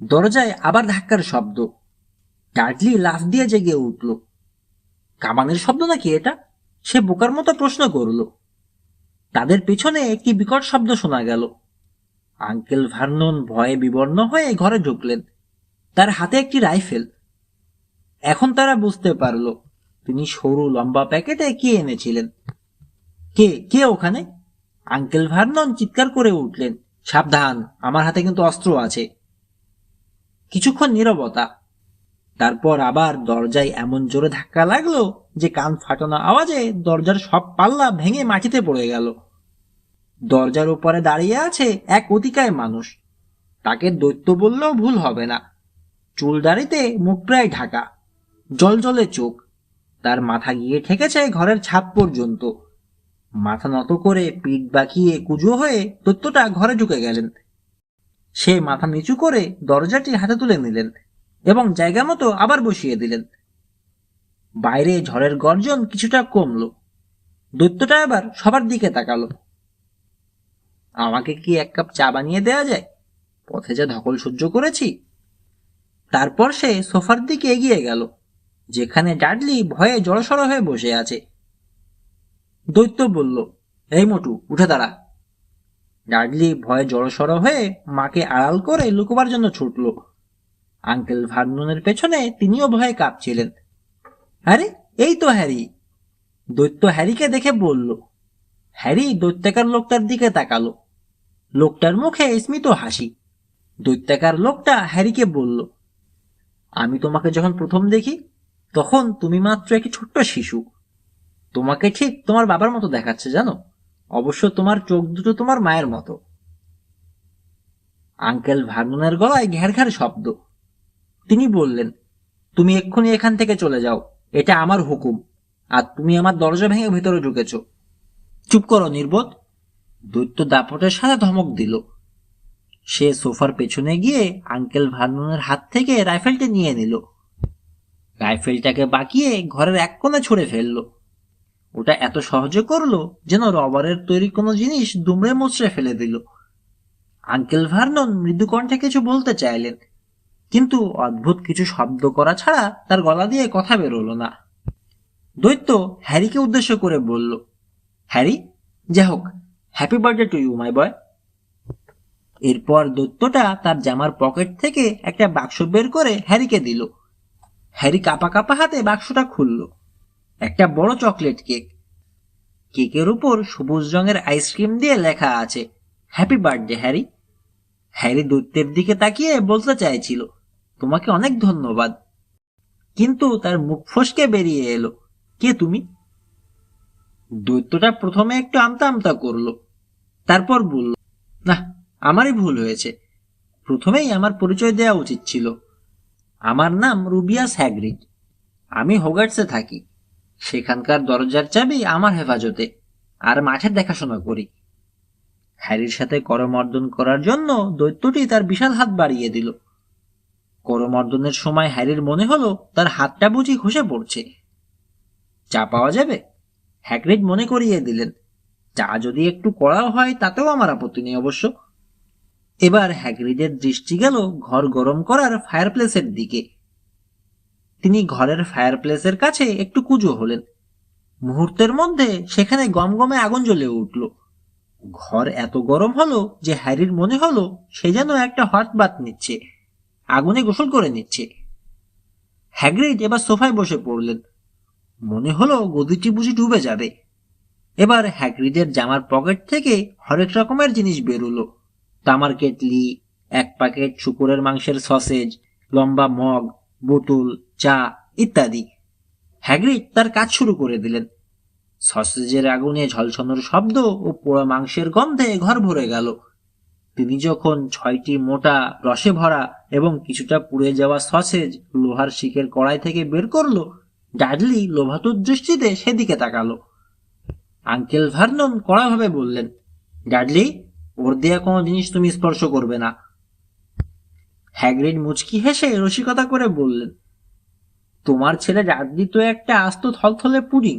দরজায় আবার ধাক্কার শব্দ। ডাডলি লাফ দিয়ে জেগে উঠল। কামানের শব্দ নাকি এটা? সে বোকার মতো প্রশ্ন করল। তাদের পিছনে একটি বিকট শব্দ শোনা গেল। আঙ্কেল ভার্নন ভয়ে বিবর্ণ হয়ে ঘরে ঢুকলেন। তার হাতে একটি রাইফেল। এখন তারা বুঝতে পারল তিনি সরু লম্বা প্যাকেটে কি এনেছিলেন। কে কে ওখানে? আঙ্কেল ভার্নন চিৎকার করে উঠলেন, সাবধান, আমার হাতে কিন্তু অস্ত্র আছে। কিছুক্ষণ নীরবতা। তারপর আবার দরজায় এমন জোরে ধাক্কা লাগলো যে কান ফাটানো আওয়াজে দরজার সব পাল্লা ভেঙে মাটিতে পড়ে গেল। দরজার উপরে দাঁড়িয়ে আছে এক অতিকায় মানুষ। তাকে দৈত্য বললেও ভুল হবে না। চুল দাড়িতে মুখ প্রায় ঢাকা, জলজলে চোখ। তার মাথা গিয়ে ঠেকেছে ঘরের ছাদ পর্যন্ত। মাথা নত করে পিঠ বাঁকিয়ে কুজো হয়ে দৈত্যটা ঘরে ঢুকে গেলেন। সে মাথা নিচু করে দরজাটি হাতে তুলে নিলেন এবং জায়গা মতো আবার বসিয়ে দিলেন। বাইরে ঝড়ের গর্জন কিছুটা কমল। দৈত্যটা এবার সবার দিকে তাকালো। আমাকে কি 1 কাপ চা বানিয়ে দেয়া যায়? পথে যা ধকল সহ্য করেছি। তারপর সে সোফার দিকে এগিয়ে গেল, যেখানে ডাডলি ভয়ে জড়সড় হয়ে বসে আছে। দৈত্য বলল, এই মোটু, উঠে দাঁড়া। ডাডলি ভয়ে জড়সড় হয়ে মাকে আড়াল করে লুকোবার জন্য ছুটল। আঙ্কেল ভার্ননের পেছনে তিনিও ভয়ে কাঁপছিলেন। আরে, এই তো হ্যারি! দৈত্য হ্যারিকে দেখে বলল। হ্যারি দৈত্যাকার লোকটার দিকে তাকালো। লোকটার মুখে স্মিত হাসি। দৈত্যাকার লোকটা হ্যারিকে বলল, আমি তোমাকে যখন প্রথম দেখি তখন তুমি মাত্র একটি ছোট্ট শিশু। তোমাকে ঠিক তোমার বাবার মতো দেখাচ্ছে, জানো? অবশ্য তোমার চোখ দুটো তোমার মায়ের মতো। আঙ্কেল ভার্ননের গলায় ঘ্যার ঘ্যার শব্দ। তিনি বললেন, তুমি এক্ষুনি এখান থেকে চলে যাও, এটা আমার হুকুম। আর তুমি আমার দরজা ভেঙে ভেতরে ঢুকেছ। চুপ করো, নির্বোধ! দৈত্য দাপটের সাথে ধমক দিল। সে সোফার পেছনে গিয়ে আঙ্কেল ভার্ননের হাত থেকে রাইফেলটা নিয়ে নিল। রাইফেলটাকে বাঁকিয়ে ঘরের এক কোণে ছুঁড়ে ফেলল। ওটা এত সহজে করলো যেন রবারের তৈরি কোনো জিনিস দুমড়ে মুচড়ে ফেলে দিল। আঙ্কেল ভার্নন মৃদু কণ্ঠে কিছু বলতে চাইলেন, কিন্তু অদ্ভুত কিছু শব্দ করা ছাড়া তার গলা দিয়ে কথা বেরোলো না। দৈত্য হ্যারিকে উদ্দেশ্য করে বলল, হ্যারি, যাই হোক, happy birthday to you my boy. এরপর দৈত্যটা তার জামার পকেট থেকে একটা বাক্স বের করে হ্যারিকে দিল। হ্যারি কাঁপা কাঁপা হাতে বাক্সটা খুলল। একটা বড় চকলেট কেক। কেকের উপর সবুজ রঙের আইসক্রিম দিয়ে লেখা আছে, হ্যাপি বার্থডে হ্যারি। হ্যারি দৈত্যের দিকে তাকিয়ে বলতে চাইছিল, তোমাকে অনেক ধন্যবাদ, কিন্তু তার মুখ ফসকে বেরিয়ে এলো, কে তুমি? দৈত্যটা প্রথমে একটু আমতা আমতা করলো, তারপর বলল, না, আমারই ভুল হয়েছে। প্রথমেই আমার পরিচয় দেওয়া উচিত ছিল। আমার নাম রুবিয়াস হ্যাগ্রিড। আমি হোগার্টসে থাকি। সেখানকার দরজার চাবি আমার হেফাজতে, আর মাঠের দেখাশোনা করি। হ্যারির সাথে করমর্দন করার জন্য দৈত্যটি তার বিশাল হাত বাড়িয়ে দিল। করমর্দনের সময় হ্যারির মনে হলো তার হাতটা বুঝি খসে পড়ছে। চা পাওয়া যাবে? হ্যাগ্রিড মনে করিয়ে দিলেন। চা যদি একটু কড়াও হয় তাতেও আমার আপত্তি নেই অবশ্য। এবার হ্যাগ্রিডের দৃষ্টি গেল ঘর গরম করার ফায়ারপ্লেসের দিকে। তিনি ঘরের ফায়ারপ্লেসের কাছে একটু কুঁজো হলেন। মুহূর্তের মধ্যে সেখানে গমগমে আগুন জ্বলে উঠল। ঘর এত গরম হলো যে হ্যারির মনে হলো সে যেন একটা হট বাথ নিচ্ছে, আগুনে গোসল করে নিচ্ছে। হ্যাগ্রিড এবার সোফায় বসে পড়লেন। মনে হলো গদিটি বুঝি ডুবে যাবে। এবার হ্যাগ্রিডের জামার পকেট থেকে হরেক রকমের জিনিস বেরোলো, তামার কেটলি, এক প্যাকেট শুকরের মাংসের সসেজ, লম্বা মগ, বোতল, চা ইত্যাদি। হ্যাগ্রিড তার কাজ শুরু করে দিলেন। সসেজের আগুনে ঝলসানোর শব্দ ও পোড়া মাংসের গন্ধে ঘর ভরে গেল। তিনি যখন 6টি মোটা রসে ভরা এবং কিছুটা পুড়ে যাওয়া সসেজ লোহার শিকের কড়াই থেকে বের করলো, ডাডলি লোভাতুর দৃষ্টিতে সেদিকে তাকালো। আঙ্কেল ভার্নন কড়াভাবে বললেন, ডাডলি, ওর দেয়া কোনো জিনিস তুমি স্পর্শ করবে না। হ্যাগ্রিড মুচকি হেসে রসিকতা করে বললেন, তোমার ছেলে ডাডলি তো একটা আস্ত থলথলে পুডিং,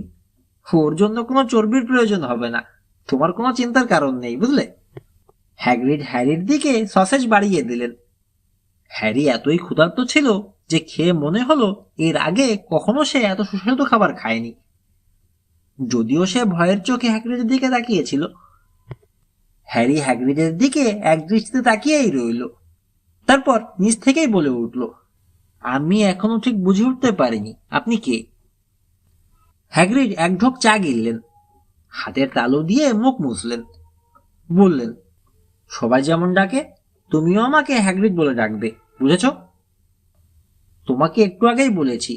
ওর জন্য কোনো চর্বির প্রয়োজন হবে না, তোমার কোনো চিন্তার কারণ নেই, বুঝলে? হ্যাগ্রিড হ্যারির দিকে সসেজ বাড়িয়ে দিলেন। হ্যারি এতই ক্ষুধার্ত ছিল যে খেয়ে মনে হলো এর আগে কখনো সে এত সুস্বাদু খাবার খায়নি। যদিও সে ভয়ের চোখে হ্যাগ্রিডের দিকে তাকিয়েছিল, হ্যারি হ্যাগ্রিডের দিকে এক দৃষ্টিতে তাকিয়েই রইল। তারপর নিজ থেকেই বলে উঠল, আমি এখনো ঠিক বুঝে উঠতে পারিনি আপনি কে। হ্যাগ্রিড এক ঢোক চা গিললেন, হাতের তালু দিয়ে মুখ মুছলেন, বললেন, সবাই যেমন ডাকে তুমিও আমাকে হ্যাগ্রিড বলে ডাকবে, বুঝেছ? তোমাকে একটু আগেই বলেছি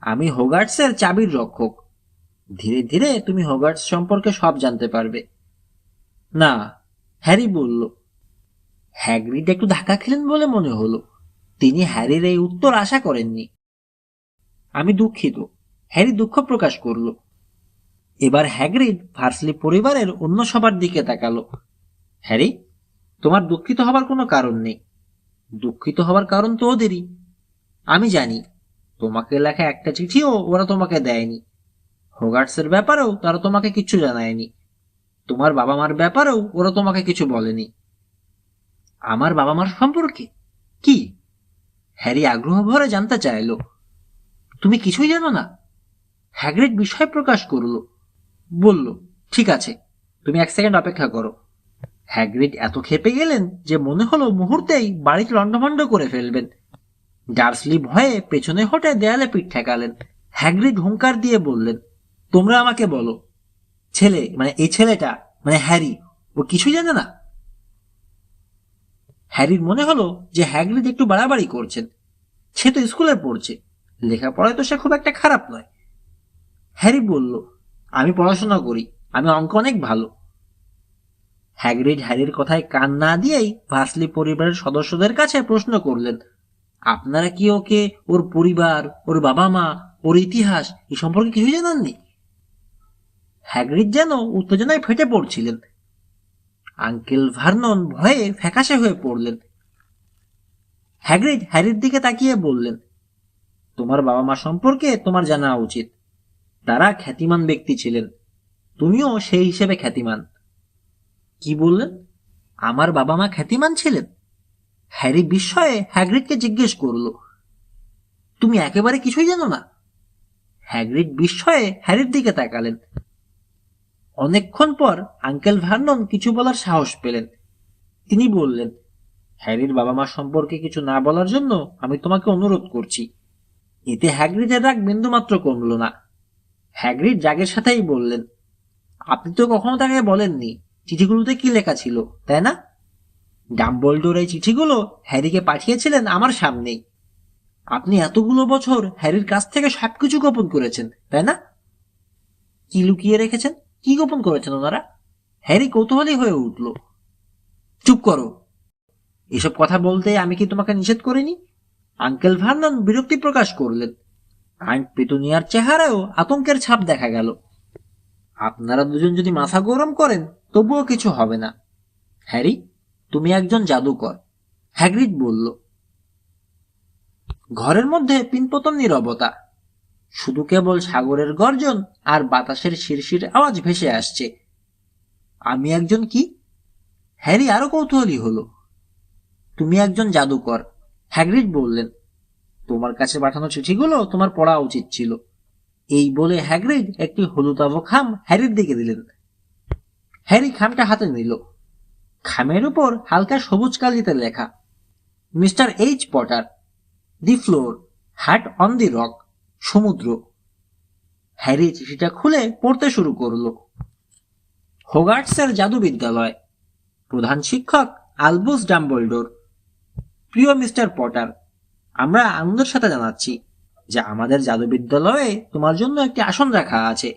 আমি হোগার্টসের চাবির রক্ষক। ধীরে ধীরে তুমি হোগার্টস সম্পর্কে সব জানতে পারবে। না, হ্যারি বলল। হ্যাগ্রিড একটু ধাক্কা খেলেন বলে মনে হলো। তিনি হ্যারির এই উত্তর আশা করেননি। আমি দুঃখিত, হ্যারি দুঃখ প্রকাশ করল। এবার হ্যাগ্রিড ভার্সলি পরিবারের অন্য সবার দিকে তাকালো। হ্যারি, তোমার দুঃখিত হবার কোনো কারণ নেই। দুঃখিত হবার কারণ তো ওদেরই। আমি জানি তোমাকে লেখা একটা চিঠিও ওরা তোমাকে দেয়নি। হোগার্টসের ব্যাপারেও তারা তোমাকে কিছু জানায়নি। তোমার বাবা মার ব্যাপারেও ওরা তোমাকে কিছু বলেনি। আমার বাবা মার সম্পর্কে কি? হ্যারি আগ্রহ ভরে জানতে চাইল। তুমি কিছুই জানো না? হ্যাগ্রিড বিস্ময় প্রকাশ করল, বলল, ঠিক আছে, তুমি 1 সেকেন্ড অপেক্ষা করো। হ্যাগ্রিড এত ক্ষেপে গেলেন যে মনে হলো মুহূর্তেই বাড়িতে লণ্ডভণ্ড করে ফেলবেন। ডার্সলি ভয়ে পেছনে হটে দেয়ালে পিঠ ঠেকালেন। হ্যাগ্রিড হুঙ্কার দিয়ে বললেন, তোমরা আমাকে বলো, ছেলে মানে এই ছেলেটা মানে হ্যারি, ও কিছুই জানে না? হ্যারির মনে হলো যে হ্যাগ্রিড একটু বাড়াবাড়ি করছেন। সে তো স্কুলে পড়ছে, লেখাপড়ায় তো সে খুব একটা খারাপ নয়। হ্যারি বলল, আমি পড়াশোনা করি, আমি অঙ্ক অনেক ভালো। হ্যাগ্রিড হ্যারির কথায় কান না দিয়েই ভার্সলি পরিবারের সদস্যদের কাছে প্রশ্ন করলেন, আপনারা কি ওকে ওর পরিবার, ওর বাবা মা, ওর ইতিহাস এ সম্পর্কে কিছুই জানাননি? হ্যাগ্রিড যেন উত্তেজনায় ফেটে পড়ছিলেন। আঙ্কেল ভার্নন ভয়ে ফ্যাকাশে হয়ে পড়লেন। হ্যাগ্রিড হ্যারির দিকে তাকিয়ে বললেন, তোমার বাবা মা সম্পর্কে তোমার জানা উচিত। তারা খ্যাতিমান ব্যক্তি ছিলেন, তুমিও সেই হিসেবে খ্যাতিমান। কি বললেন? আমার বাবা মা খ্যাতিমান ছিলেন? হ্যারি বিস্ময়ে হ্যাগ্রিডকে জিজ্ঞেস করল, তুমি একেবারে কিছুই জানো না? হ্যাগ্রিড বিস্ময়ে হ্যারির দিকে তাকালেন। অনেকক্ষণ পর আঙ্কেল ভার্নন কিছু বলার সাহস পেলেন। তিনি বললেন, হ্যারির বাবা মা সম্পর্কে কিছু না বলার জন্য আমি তোমাকে অনুরোধ করছি। এতে হ্যাগ্রিডের রাগ বিন্দুমাত্র কমল না। হ্যাগ্রিড রাগের সাথেই বললেন, আপনি তো কখনো তাকে বলেননি চিঠিগুলোতে কি লেখা ছিল, তাই না? ডাম্বলডোর এই চিঠিগুলো হ্যারিকে পাঠিয়েছিলেন আমার সামনেই। আপনি এতগুলো বছর হ্যারির কাছ থেকে সবকিছু গোপন করেছেন, তাই না? কি লুকিয়ে রেখেছেন, কি গোপন করেছেন ওনারা? হ্যারি কৌতূহলী হয়ে উঠল। চুপ করো, এসব কথা বলতে আমি কি তোমাকে নিষেধ করিনি? আঙ্কেল ভার্নন বিরক্তি প্রকাশ করলেন। আন্ট পেতুনিয়ার চেহারায়ও আতঙ্কের ছাপ দেখা গেল। আপনারা দুজন যদি মাথা গরম করেন তবুও কিছু হবে না। হ্যারি, তুমি একজন জাদুকর, হ্যাগ্রিড বলল। ঘরের মধ্যে পিনপতন নীরবতা, শুধু কেবল সাগরের গর্জন আর বাতাসের শিরশির আওয়াজ ভেসে আসছে। আমি একজন কি? হ্যারি আরো কৌতূহলী হলো। তুমি একজন জাদুকর, হ্যাগ্রিড বললেন। তোমার কাছে পাঠানো চিঠিগুলো তোমার পড়া উচিত ছিল। এই বলে হ্যাগ্রিড একটি হলুদাভ খাম হ্যারির দিকে দিলেন। হ্যারি খামটা হাতে নিল। খামের উপর হালকা সবুজ কালিতে লেখা, মিস্টার এইচ পটার, দি ফ্লোর, হাট অন দি রক, সমুদ্র। হ্যারি চিঠিটা খুলে পড়তে শুরু করল। হোগার্টসের জাদু বিদ্যালয়, প্রধান শিক্ষক আলবুস ডাম্বলডোর, প্রিয় মিস্টার পটার, আমরা আনন্দের সাথে জানাচ্ছি যে আমাদের জাদু বিদ্যালয়ে তোমার জন্য একটি আসন রাখা আছে।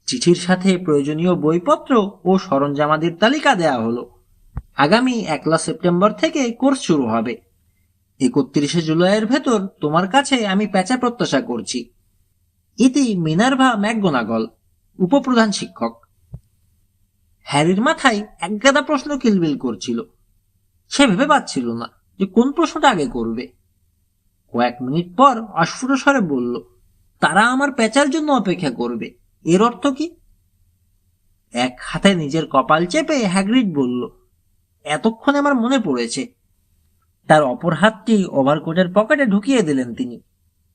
চিঠির সাথে প্রয়োজনীয় বইপত্র ও সরঞ্জামাদির তালিকা দেয়া হলো। আগামী 1 সেপ্টেম্বর থেকে কোর্স শুরু হবে। 31 জুলাইয়ের ভেতর তোমার কাছে আমি প্যাঁচা প্রত্যাশা করছি। ইতি মিনার্ভা ম্যাকগোনাগল, উপপ্রধান শিক্ষক। হ্যারির মাথায় একগাদা প্রশ্ন কিলবিল করছিল। সে ভেবে পাচ্ছিল না যে কোন প্রশ্নটা আগে করবে। কয়েক মিনিট পর অস্ফুট স্বরে বলল, তারা আমার প্যাঁচার জন্য অপেক্ষা করবে। এর অর্থ কি? এক হাতে নিজের কপাল চেপে হ্যাগ্রিড বলল, এতক্ষণে আমার মনে পড়েছে। তার অপর হাতটি ওভারকোটের পকেটে ঢুকিয়ে দিলেন তিনি।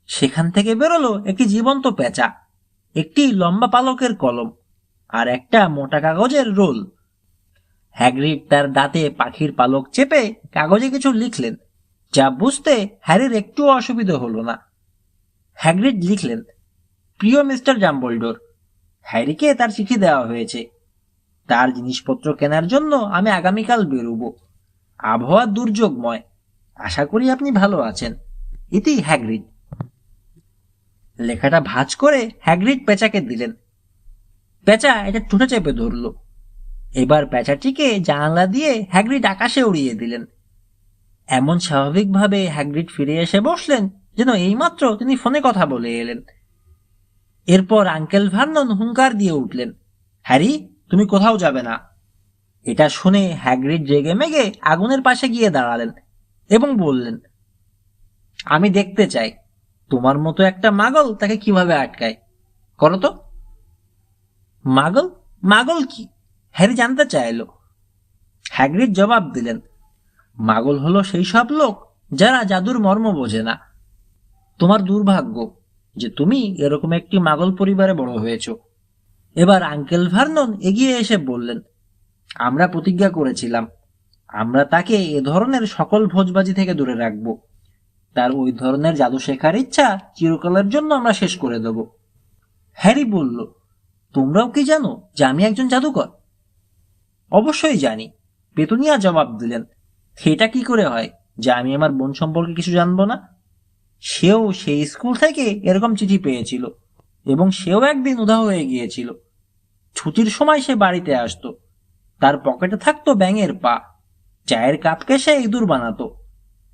সেখান থেকে বেরোলো একটি জীবন্ত প্যাঁচা, একটি লম্বা পালকের কলম আর একটা মোটা কাগজের রোল। হ্যাগ্রিড তার দাঁতে পাখির পালক চেপে কাগজে কিছু লিখলেন, যা বুঝতে হ্যারির একটুও অসুবিধা হলো না। হ্যাগ্রিড লিখলেন, প্রিয় মিস্টার ডাম্বলডোর, হ্যারিকে তার চিঠি দেওয়া হয়েছে। তার জিনিসপত্র কেনার জন্য আমি আগামীকাল বেরোব। আবহাওয়া দুর্যোগময়। আশা করি আপনি ভালো আছেন। ইতি হ্যাগ্রিড। লেখাটা ভাঁজ করে হ্যাগ্রিড পেঁচাকে দিলেন। পেঁচা এটা ঠোঁটে চেপে ধরল। এবার পেঁচাটিকে জানালা দিয়ে হ্যাগ্রিড আকাশে উড়িয়ে দিলেন। এমন স্বাভাবিকভাবে হ্যাগ্রিড ফিরে এসে বসলেন যেন এইমাত্র তিনি ফোনে কথা বলে এলেন। এরপর আঙ্কেল ভার্নন হুঙ্কার দিয়ে উঠলেন, হ্যারি, তুমি কোথাও যাবে না। এটা শুনে হ্যাগ্রিড রেগে মেগে আগুনের পাশে গিয়ে দাঁড়ালেন এবং বললেন, আমি দেখতে চাই তোমার মতো একটা মাগল তাকে কিভাবে আটকায়। করো তো। মাগল? মাগল কি? হ্যারি জানতে চাইল। হ্যাগ্রিড জবাব দিলেন, মাগল হলো সেই সব লোক যারা জাদুর মর্ম বোঝে না। তোমার দুর্ভাগ্য যে তুমি এরকম একটি মাগল পরিবারে বড় হয়েছ। এবার আঙ্কেল ভার্নন এগিয়ে এসে বললেন, আমরা প্রতিজ্ঞা করেছিলাম আমরা তাকে এ ধরনের সকল ভোজবাজি থেকে দূরে রাখব। তার ওই ধরনের জাদু শেখার ইচ্ছা চিরকালের জন্য আমরা শেষ করে দেব। হ্যারি বলল, তোমরাও কি জানো যে আমি একজন জাদুকর? অবশ্যই জানি, পেতুনিয়া জবাব দিলেন। সেটা কি করে হয় যে আমি আমার বোন সম্পর্কে কিছু জানবো না? সেও সেই স্কুল থেকে এরকম চিঠি পেয়েছিল এবং সেও একদিন উধাও হয়ে গিয়েছিল। ছুটির সময় সে বাড়িতে আসতো। তার পকেটে থাকতো ব্যাঙের পা। চায়ের কাপকে সে ইঁদুর বানাতো।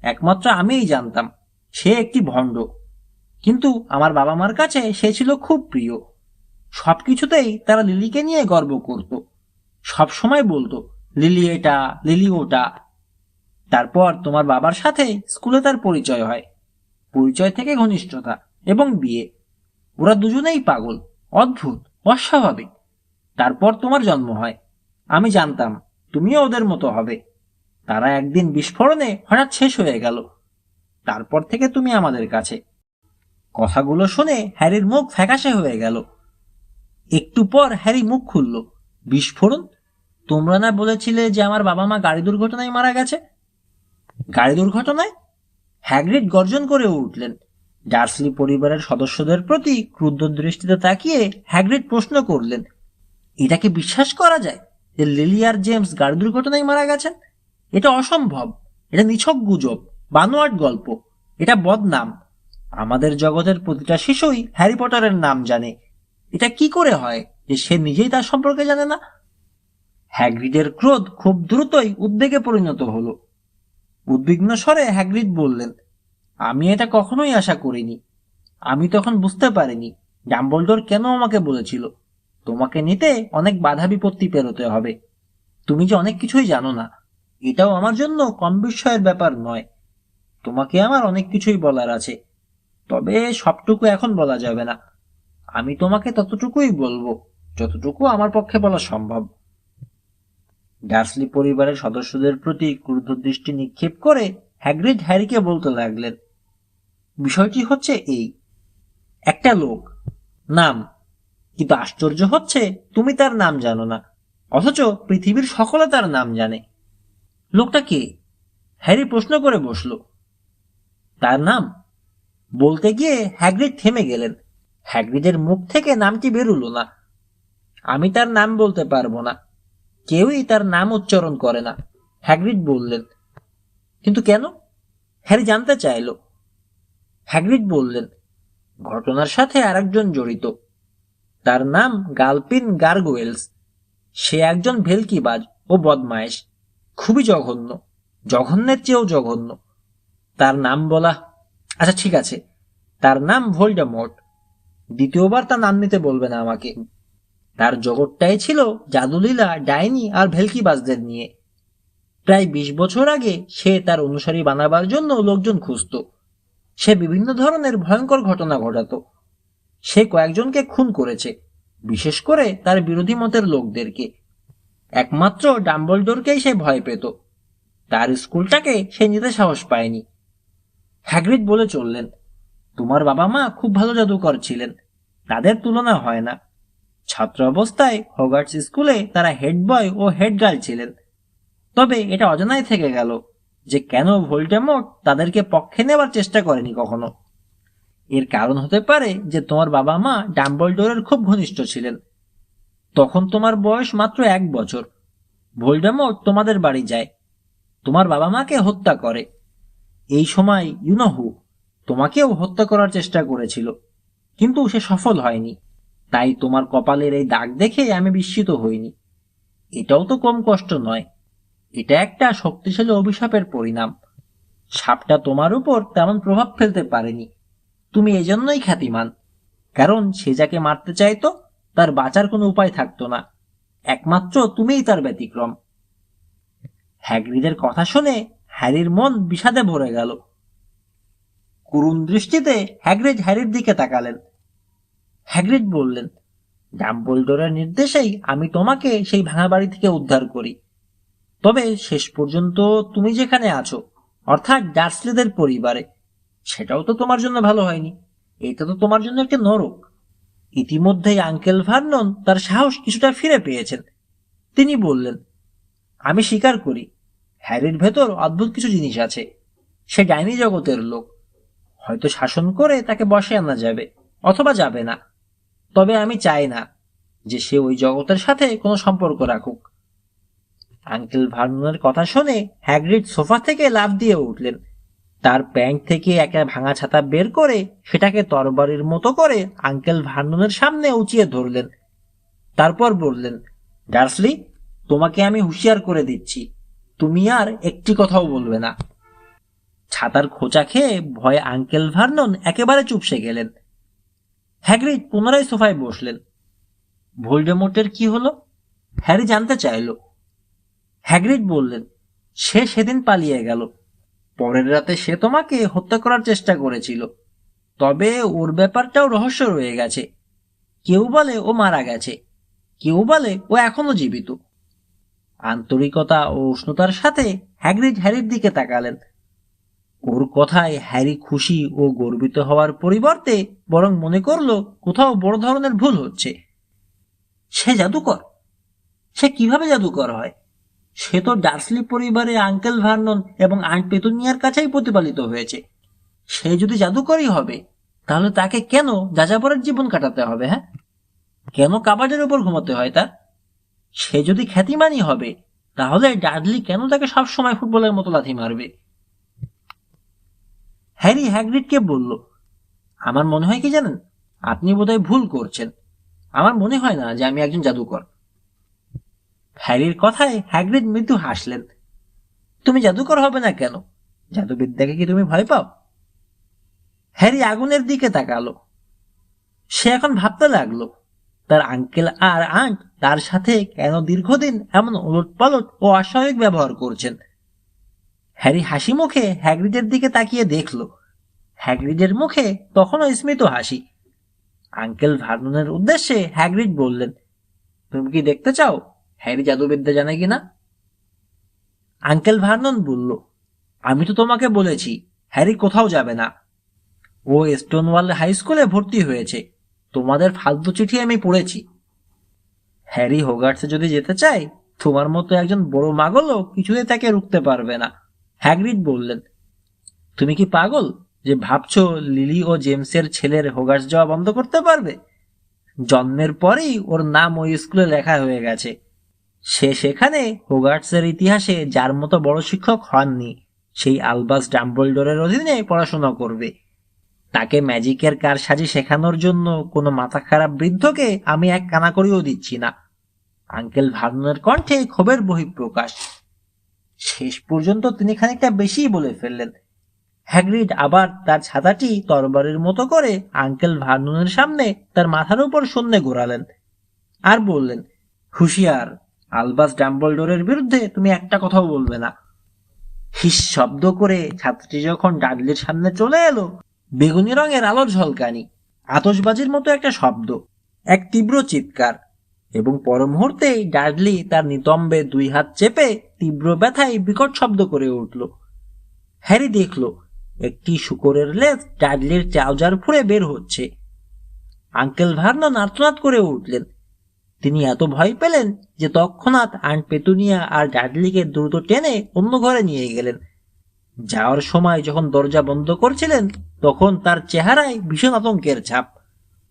একমাত্র আমিই জানতাম সে একটি ভণ্ড। কিন্তু আমার বাবা মার কাছে সে ছিল খুব প্রিয়। সবকিছুতেই তারা লিলিকে নিয়ে গর্ব করত। সব সময় বলতো, লিলি এটা, লিলি ওটা। তারপর তোমার বাবার সাথে স্কুলে তার পরিচয় হয়। পরিচয় থেকে ঘনিষ্ঠতা এবং বিয়ে। ওরা দুজনেই পাগল, অদ্ভুত, অস্বাভাবিক। তারপর তোমার জন্ম হয়। আমি জানতাম তুমিও ওদের মতো হবে। তারা একদিন বিস্ফোরণে হঠাৎ শেষ হয়ে গেল। তারপর থেকে তুমি আমাদের কাছে। কথাগুলো শুনে হ্যারির মুখ ফ্যাকাশে হয়ে গেল। একটু পর হ্যারি মুখ খুলল, বিস্ফোরণ? তোমরা না বলেছিলে যে আমার বাবা মা গাড়ি দুর্ঘটনায় মারা গেছে? গাড়ি দুর্ঘটনায়? হ্যাগ্রিড গর্জন করে উঠলেন। ডার্সলি পরিবারের সদস্যদের প্রতি ক্রুদ্ধ দৃষ্টিতে তাকিয়ে হ্যাগ্রিড প্রশ্ন করলেন, এটা কি বিশ্বাস করা যায় যে লিলি আর জেমস গাড়ি দুর্ঘটনায় মারা গেছেন? এটা অসম্ভব। এটা নিছক গুজব, বানোয়াট গল্প। এটা বদনাম। আমাদের জগতের প্রতিটা শিশুই হ্যারি পটারের নাম জানে। এটা কি করে হয় যে সে নিজেই তার সম্পর্কে জানে না? হ্যাগ্রিডের ক্রোধ খুব দ্রুতই উদ্বেগে পরিণত হলো। উদ্বিগ্ন স্বরে হ্যাগ্রিড বললেন, আমি এটা কখনোই আশা করিনি। আমি তখন বুঝতে পারিনি ডাম্বলডোর কেন আমাকে বলেছিল তোমাকে নিতে অনেক বাধা বিপত্তি পেরোতে হবে। তুমি যে অনেক কিছুই জানো না, এটাও আমার জন্য কম বিস্ময়ের ব্যাপার নয়। তোমাকে আমার অনেক কিছুই বলার আছে, তবে সবটুকু এখন বলা যাবে না। আমি তোমাকে ততটুকুই বলবো যতটুকু আমার পক্ষে বলা সম্ভব। ডার্সলি পরিবারের সদস্যদের প্রতি ক্রুদ্ধ দৃষ্টি নিক্ষেপ করে হ্যাগ্রিড হ্যারিকে বলতে লাগলেন, বিষয়টি হচ্ছে এই, একটা লোক, নাম, কিন্তু আশ্চর্য হচ্ছে তুমি তার নাম জানো না, অথচ পৃথিবীর সকলে তার নাম জানে। লোকটা কে? হ্যারি প্রশ্ন করে বসল। তার নাম বলতে গিয়ে হ্যাগ্রিড থেমে গেলেন। হ্যাগ্রিডের মুখ থেকে নামটি বেরুল না। আমি তার নাম বলতে পারবো না। কেউই তার নাম উচ্চারণ করে না, হ্যাগ্রিড বললেন। কিন্তু কেন? হ্যারি জানতে চাইল। হ্যাগ্রিড বললেন, ঘটনার সাথে আরেকজন জড়িত। তার নাম গালপিন গার্গোয়েলস। সে একজন ভেলকিবাজ ও বদমায়েশ, খুবই জঘন্য, জঘন্যের চেয়েও জঘন্য। তার নাম বলা, আচ্ছা ঠিক আছে, তার নাম ভোল্ডেমর্ট। দ্বিতীয়বার তার নাম নিতে বলবে না আমাকে। তার জগৎটাই ছিল জাদুলীলা, ডাইনি আর ভেলকিবাজদের নিয়ে। প্রায় 20 বছর আগে সে তার অনুসারী বানাবার জন্য লোকজন খুঁজত। সে বিভিন্ন ধরনের ভয়ঙ্কর ঘটনা ঘটাতো। সে কয়েকজনকে খুন করেছে, বিশেষ করে তার বিরোধী মতের লোকদেরকে। একমাত্র ডাম্বলডোরকেই সে ভয় পেত। তার স্কুলটাকে সে নিতে সাহস পায়নি। হ্যাগ্রিড বলে চললেন, তোমার বাবা মা খুব ভালো জাদুকর ছিলেন, তাদের তুলনা হয় না। ছাত্র অবস্থায় হগার্টস স্কুলে তারা হেড বয় ও হেড গার্ল ছিলেন। তবে এটা অজানাই থেকে গেল যে কেন ভোল্ডেমর্ট তাদেরকে পক্ষে নেবার চেষ্টা করেনি কখনো। এর কারণ হতে পারে যে তোমার বাবা মা ডাম্বলডোরের খুব ঘনিষ্ঠ ছিলেন। তখন তোমার বয়স মাত্র 1 বছর। ভোল্ডেমর্ট তোমাদের বাড়ি যায়, তোমার বাবা মাকে হত্যা করে। এই সময় ইউনোহু তোমাকেও হত্যা করার চেষ্টা করেছিল, কিন্তু সে সফল হয়নি। তাই তোমার কপালের এই দাগ দেখে আমি বিস্মিত হইনি। এটাও তো কম কষ্ট নয়। এটা একটা শক্তিশালী অভিশাপের পরিণাম। সাপটা তোমার উপর তেমন প্রভাব ফেলতে পারেনি। তুমি এজন্যই খ্যাতিমান, কারণ সে যাকে মারতে চাইতো তার বাঁচার কোনো উপায় থাকতো না। একমাত্র তুমিই তার ব্যতিক্রম। হ্যাগ্রিডের কথা শুনে হ্যারির মন বিষাদে ভরে গেল। করুণ দৃষ্টিতে হ্যাগ্রিড হ্যারির দিকে তাকালেন। হ্যাগ্রিড বললেন, ডাম্বলডোরের নির্দেশেই আমি তোমাকে সেই ভাঙা বাড়ি থেকে উদ্ধার করি। তবে শেষ পর্যন্ত তুমি যেখানে আছো, অর্থাৎ ডার্সলিদের পরিবারে, সেটাও তো তোমার জন্য ভালো হয়নি। এটা তো তোমার জন্য একটা নরক। ইতিমধ্যেই আঙ্কেল ভার্নন তার সাহস কিছুটা ফিরে পেয়েছেন। তিনি বললেন, আমি স্বীকার করি, হ্যারির ভেতর অদ্ভুত কিছু জিনিস আছে। সে ডাইনি জগতের লোক। হয়তো শাসন করে তাকে বসে আনা যাবে, অথবা যাবে না। তবে আমি চাই না যে সে ওই জগতের সাথে কোনো সম্পর্ক রাখুক। আঙ্কেল ভার্ননের কথা শুনে হ্যাগ্রিড সোফা থেকে লাফ দিয়ে উঠলেন। তার প্যান্ট থেকে একটা ভাঙা ছাতা বের করে সেটাকে তরবারির মতো করে আঙ্কেল ভার্ননের সামনে উঁচিয়ে ধরলেন। তারপর বললেন, ডার্সলি, তোমাকে আমি হুঁশিয়ার করে দিচ্ছি, তুমি আর একটি কথাও বলবে না। ছাতার খোঁচা খেয়ে ভয়ে আঙ্কেল ভার্নন একেবারে চুপসে গেলেন। হ্যাগ্রিড পুনরায় সোফায় বসলেন। ভোল্ডেমর্টের কি হলো? হ্যারি জানতে চাইল। হ্যাগ্রিড বললেন, সে সেদিন পালিয়ে গেল। পরের রাতে সে তোমাকে হত্যা করার চেষ্টা করেছিল। তবে ওর ব্যাপারটাও রহস্য রয়ে গেছে। কেউ বলে ও মারা গেছে, কেউ বলে ও এখনো জীবিত। আন্তরিকতা ও উষ্ণতার সাথে হ্যাগ্রিড হ্যারির দিকে তাকালেন। ওর কথায় হ্যারি খুশি ও গর্বিত হওয়ার পরিবর্তে বরং মনে করল কোথাও বড় ধরনের ভুল হচ্ছে। সে জাদুকর? সে কিভাবে জাদুকর হয়? সে তো ডার্সলি পরিবারে আঙ্কেল ভার্নন এবং আন্ট পেতুনিয়ার কাছেই প্রতিপালিত হয়েছে। সে যদি জাদুকরই হবে, তাহলে তাকে কেন যাযাবরের জীবন কাটাতে হবে? হ্যাঁ, কেন কাবাডের উপর ঘুমাতে হয় তার? সে যদি খ্যাতিমানই হবে, তাহলে ডাডলি কেন তাকে সবসময় ফুটবলের মতো লাথি মারবে? হ্যারি হ্যাগ্রিডকে বলল, আমার মনে হয় কি জানেন, আপনি বোধহয় ভুল করছেন। আমার মনে হয় না যে আমি একজন জাদুকর। হ্যারির কথায় হ্যাগ্রিড মৃদু হাসলেন। তুমি জাদুকর হবে না কেন? জাদুবিদ্যাকে কি তুমি ভয় পাও? হ্যারি আগুনের দিকে তাকালো। সে এখন ভাবতে লাগলো, তার আঙ্কেল আর আন্ট তার সাথে কেন দীর্ঘদিন এমন ওলটপালট ও অস্বাভাবিক ব্যবহার করছেন। হ্যারি হাসি মুখে হ্যাগ্রিডের দিকে তাকিয়ে দেখল। হ্যাগ্রিডের মুখে তখনও স্মিত হাসি। আঙ্কেল ভার্ননের উদ্দেশ্যে হ্যাগ্রিড বললেন, তুমি কি দেখতে চাও হ্যারি জাদুবিদ্যা জানে কিনা? আঙ্কেল ভার্নন বলল, আমি তো তোমাকে বলেছি হ্যারি কোথাও যাবে না। ও স্টোনওয়াল হাই স্কুলে ভর্তি হয়েছে। তোমাদের ফালতু চিঠি আমি পড়েছি। হ্যারি হোগার্টসে যদি যেতে চায়, তোমার মতো একজন বড় মাগলও কিছুতেই তাকে রুখতে পারবে না। হ্যাগ্রিড বললেন, তুমি কি পাগল যে ভাবছো লিলি ও জেমসের ছেলের হোগার্টস যাওয়া বন্ধ করতে পারবে? জন্মের পরেই ওর নাম ওই স্কুলে লেখা হয়ে গেছে। সে সেখানে হোগার্টসের ইতিহাসে যার মতো বড় শিক্ষক হননি। সেই আলবাস ডাম্বলডোরের অধীনে পড়াশোনা করবে। তাকে ম্যাজিকের কারসাজি শেখানোর জন্য কোনো মাথা খারাপ বৃদ্ধকে আমি এক কানাকড়িও দিচ্ছি না। আঙ্কেল ভার্ননের কণ্ঠে ক্ষোভের বহিঃপ্রকাশ। শেষ পর্যন্ত তিনি খানিকটা বেশিই বলে ফেললেন। হ্যাগ্রিড আবার তার ছাতাটি তরবারির মতো করে আঙ্কেল ভার্ননের সামনে তার মাথার উপর শূন্যে ঘোরালেন আর বললেন, হুঁশিয়ার, আলবাস ডাম্বলডোরের বিরুদ্ধে তুমি একটা কথাও বলবে না। হিস শব্দ করে ছাত্রটি যখন ডাডলির সামনে চলে এলো, বেগুনি রঙের আলোর ঝলকানি, আতশবাজির মতো একটা শব্দ, এক তীব্র চিৎকার, এবং পর মুহূর্তেই ডাডলি তার নিতম্বে দুই হাত চেপে তীব্র ব্যথায় বিকট শব্দ করে উঠল। হ্যারি দেখল একটি শূকরের লেজ ডাডলির ট্রাউজার ফুঁড়ে বের হচ্ছে। আঙ্কেল ভার্নন আর্তনাদ করে উঠলেন। তিনি এত ভয় পেলেন যে তৎক্ষণাৎ আন্ট পেতুনিয়া আর ডাডলিকে দ্রুত টেনে অন্য ঘরে নিয়ে গেলেন। যাওয়ার সময় যখন দরজা বন্ধ করছিলেন, তখন তার চেহারায় ভীষণ আতঙ্কের ছাপ।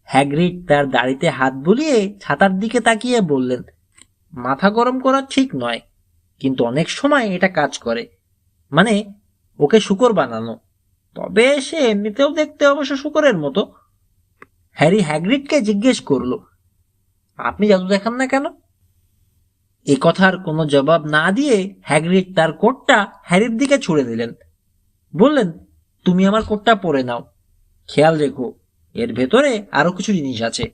হ্যাগ্রিড তার দাড়িতে হাত বুলিয়ে ছাতার দিকে তাকিয়ে বললেন, মাথা গরম করা ঠিক নয়, কিন্তু অনেক সময় এটা কাজ করে। মানে, ওকে শূকর বানানো। তবে সে এমনিতেও দেখতে অবশ্য শূকরের মতো। হ্যারি হ্যাগ্রিডকে জিজ্ঞেস করল, আপনি জাদু দেখান না কেন? এ কথার কোনো জবাব না দিয়ে হ্যাগ্রিড তার কোটটা হ্যারির দিকে ছুড়ে দিলেন। বললেন, তুমি আমার কোটটা পরে নাও। খেয়াল রেখো, এর ভেতরে আরো কিছু জিনিস আছে।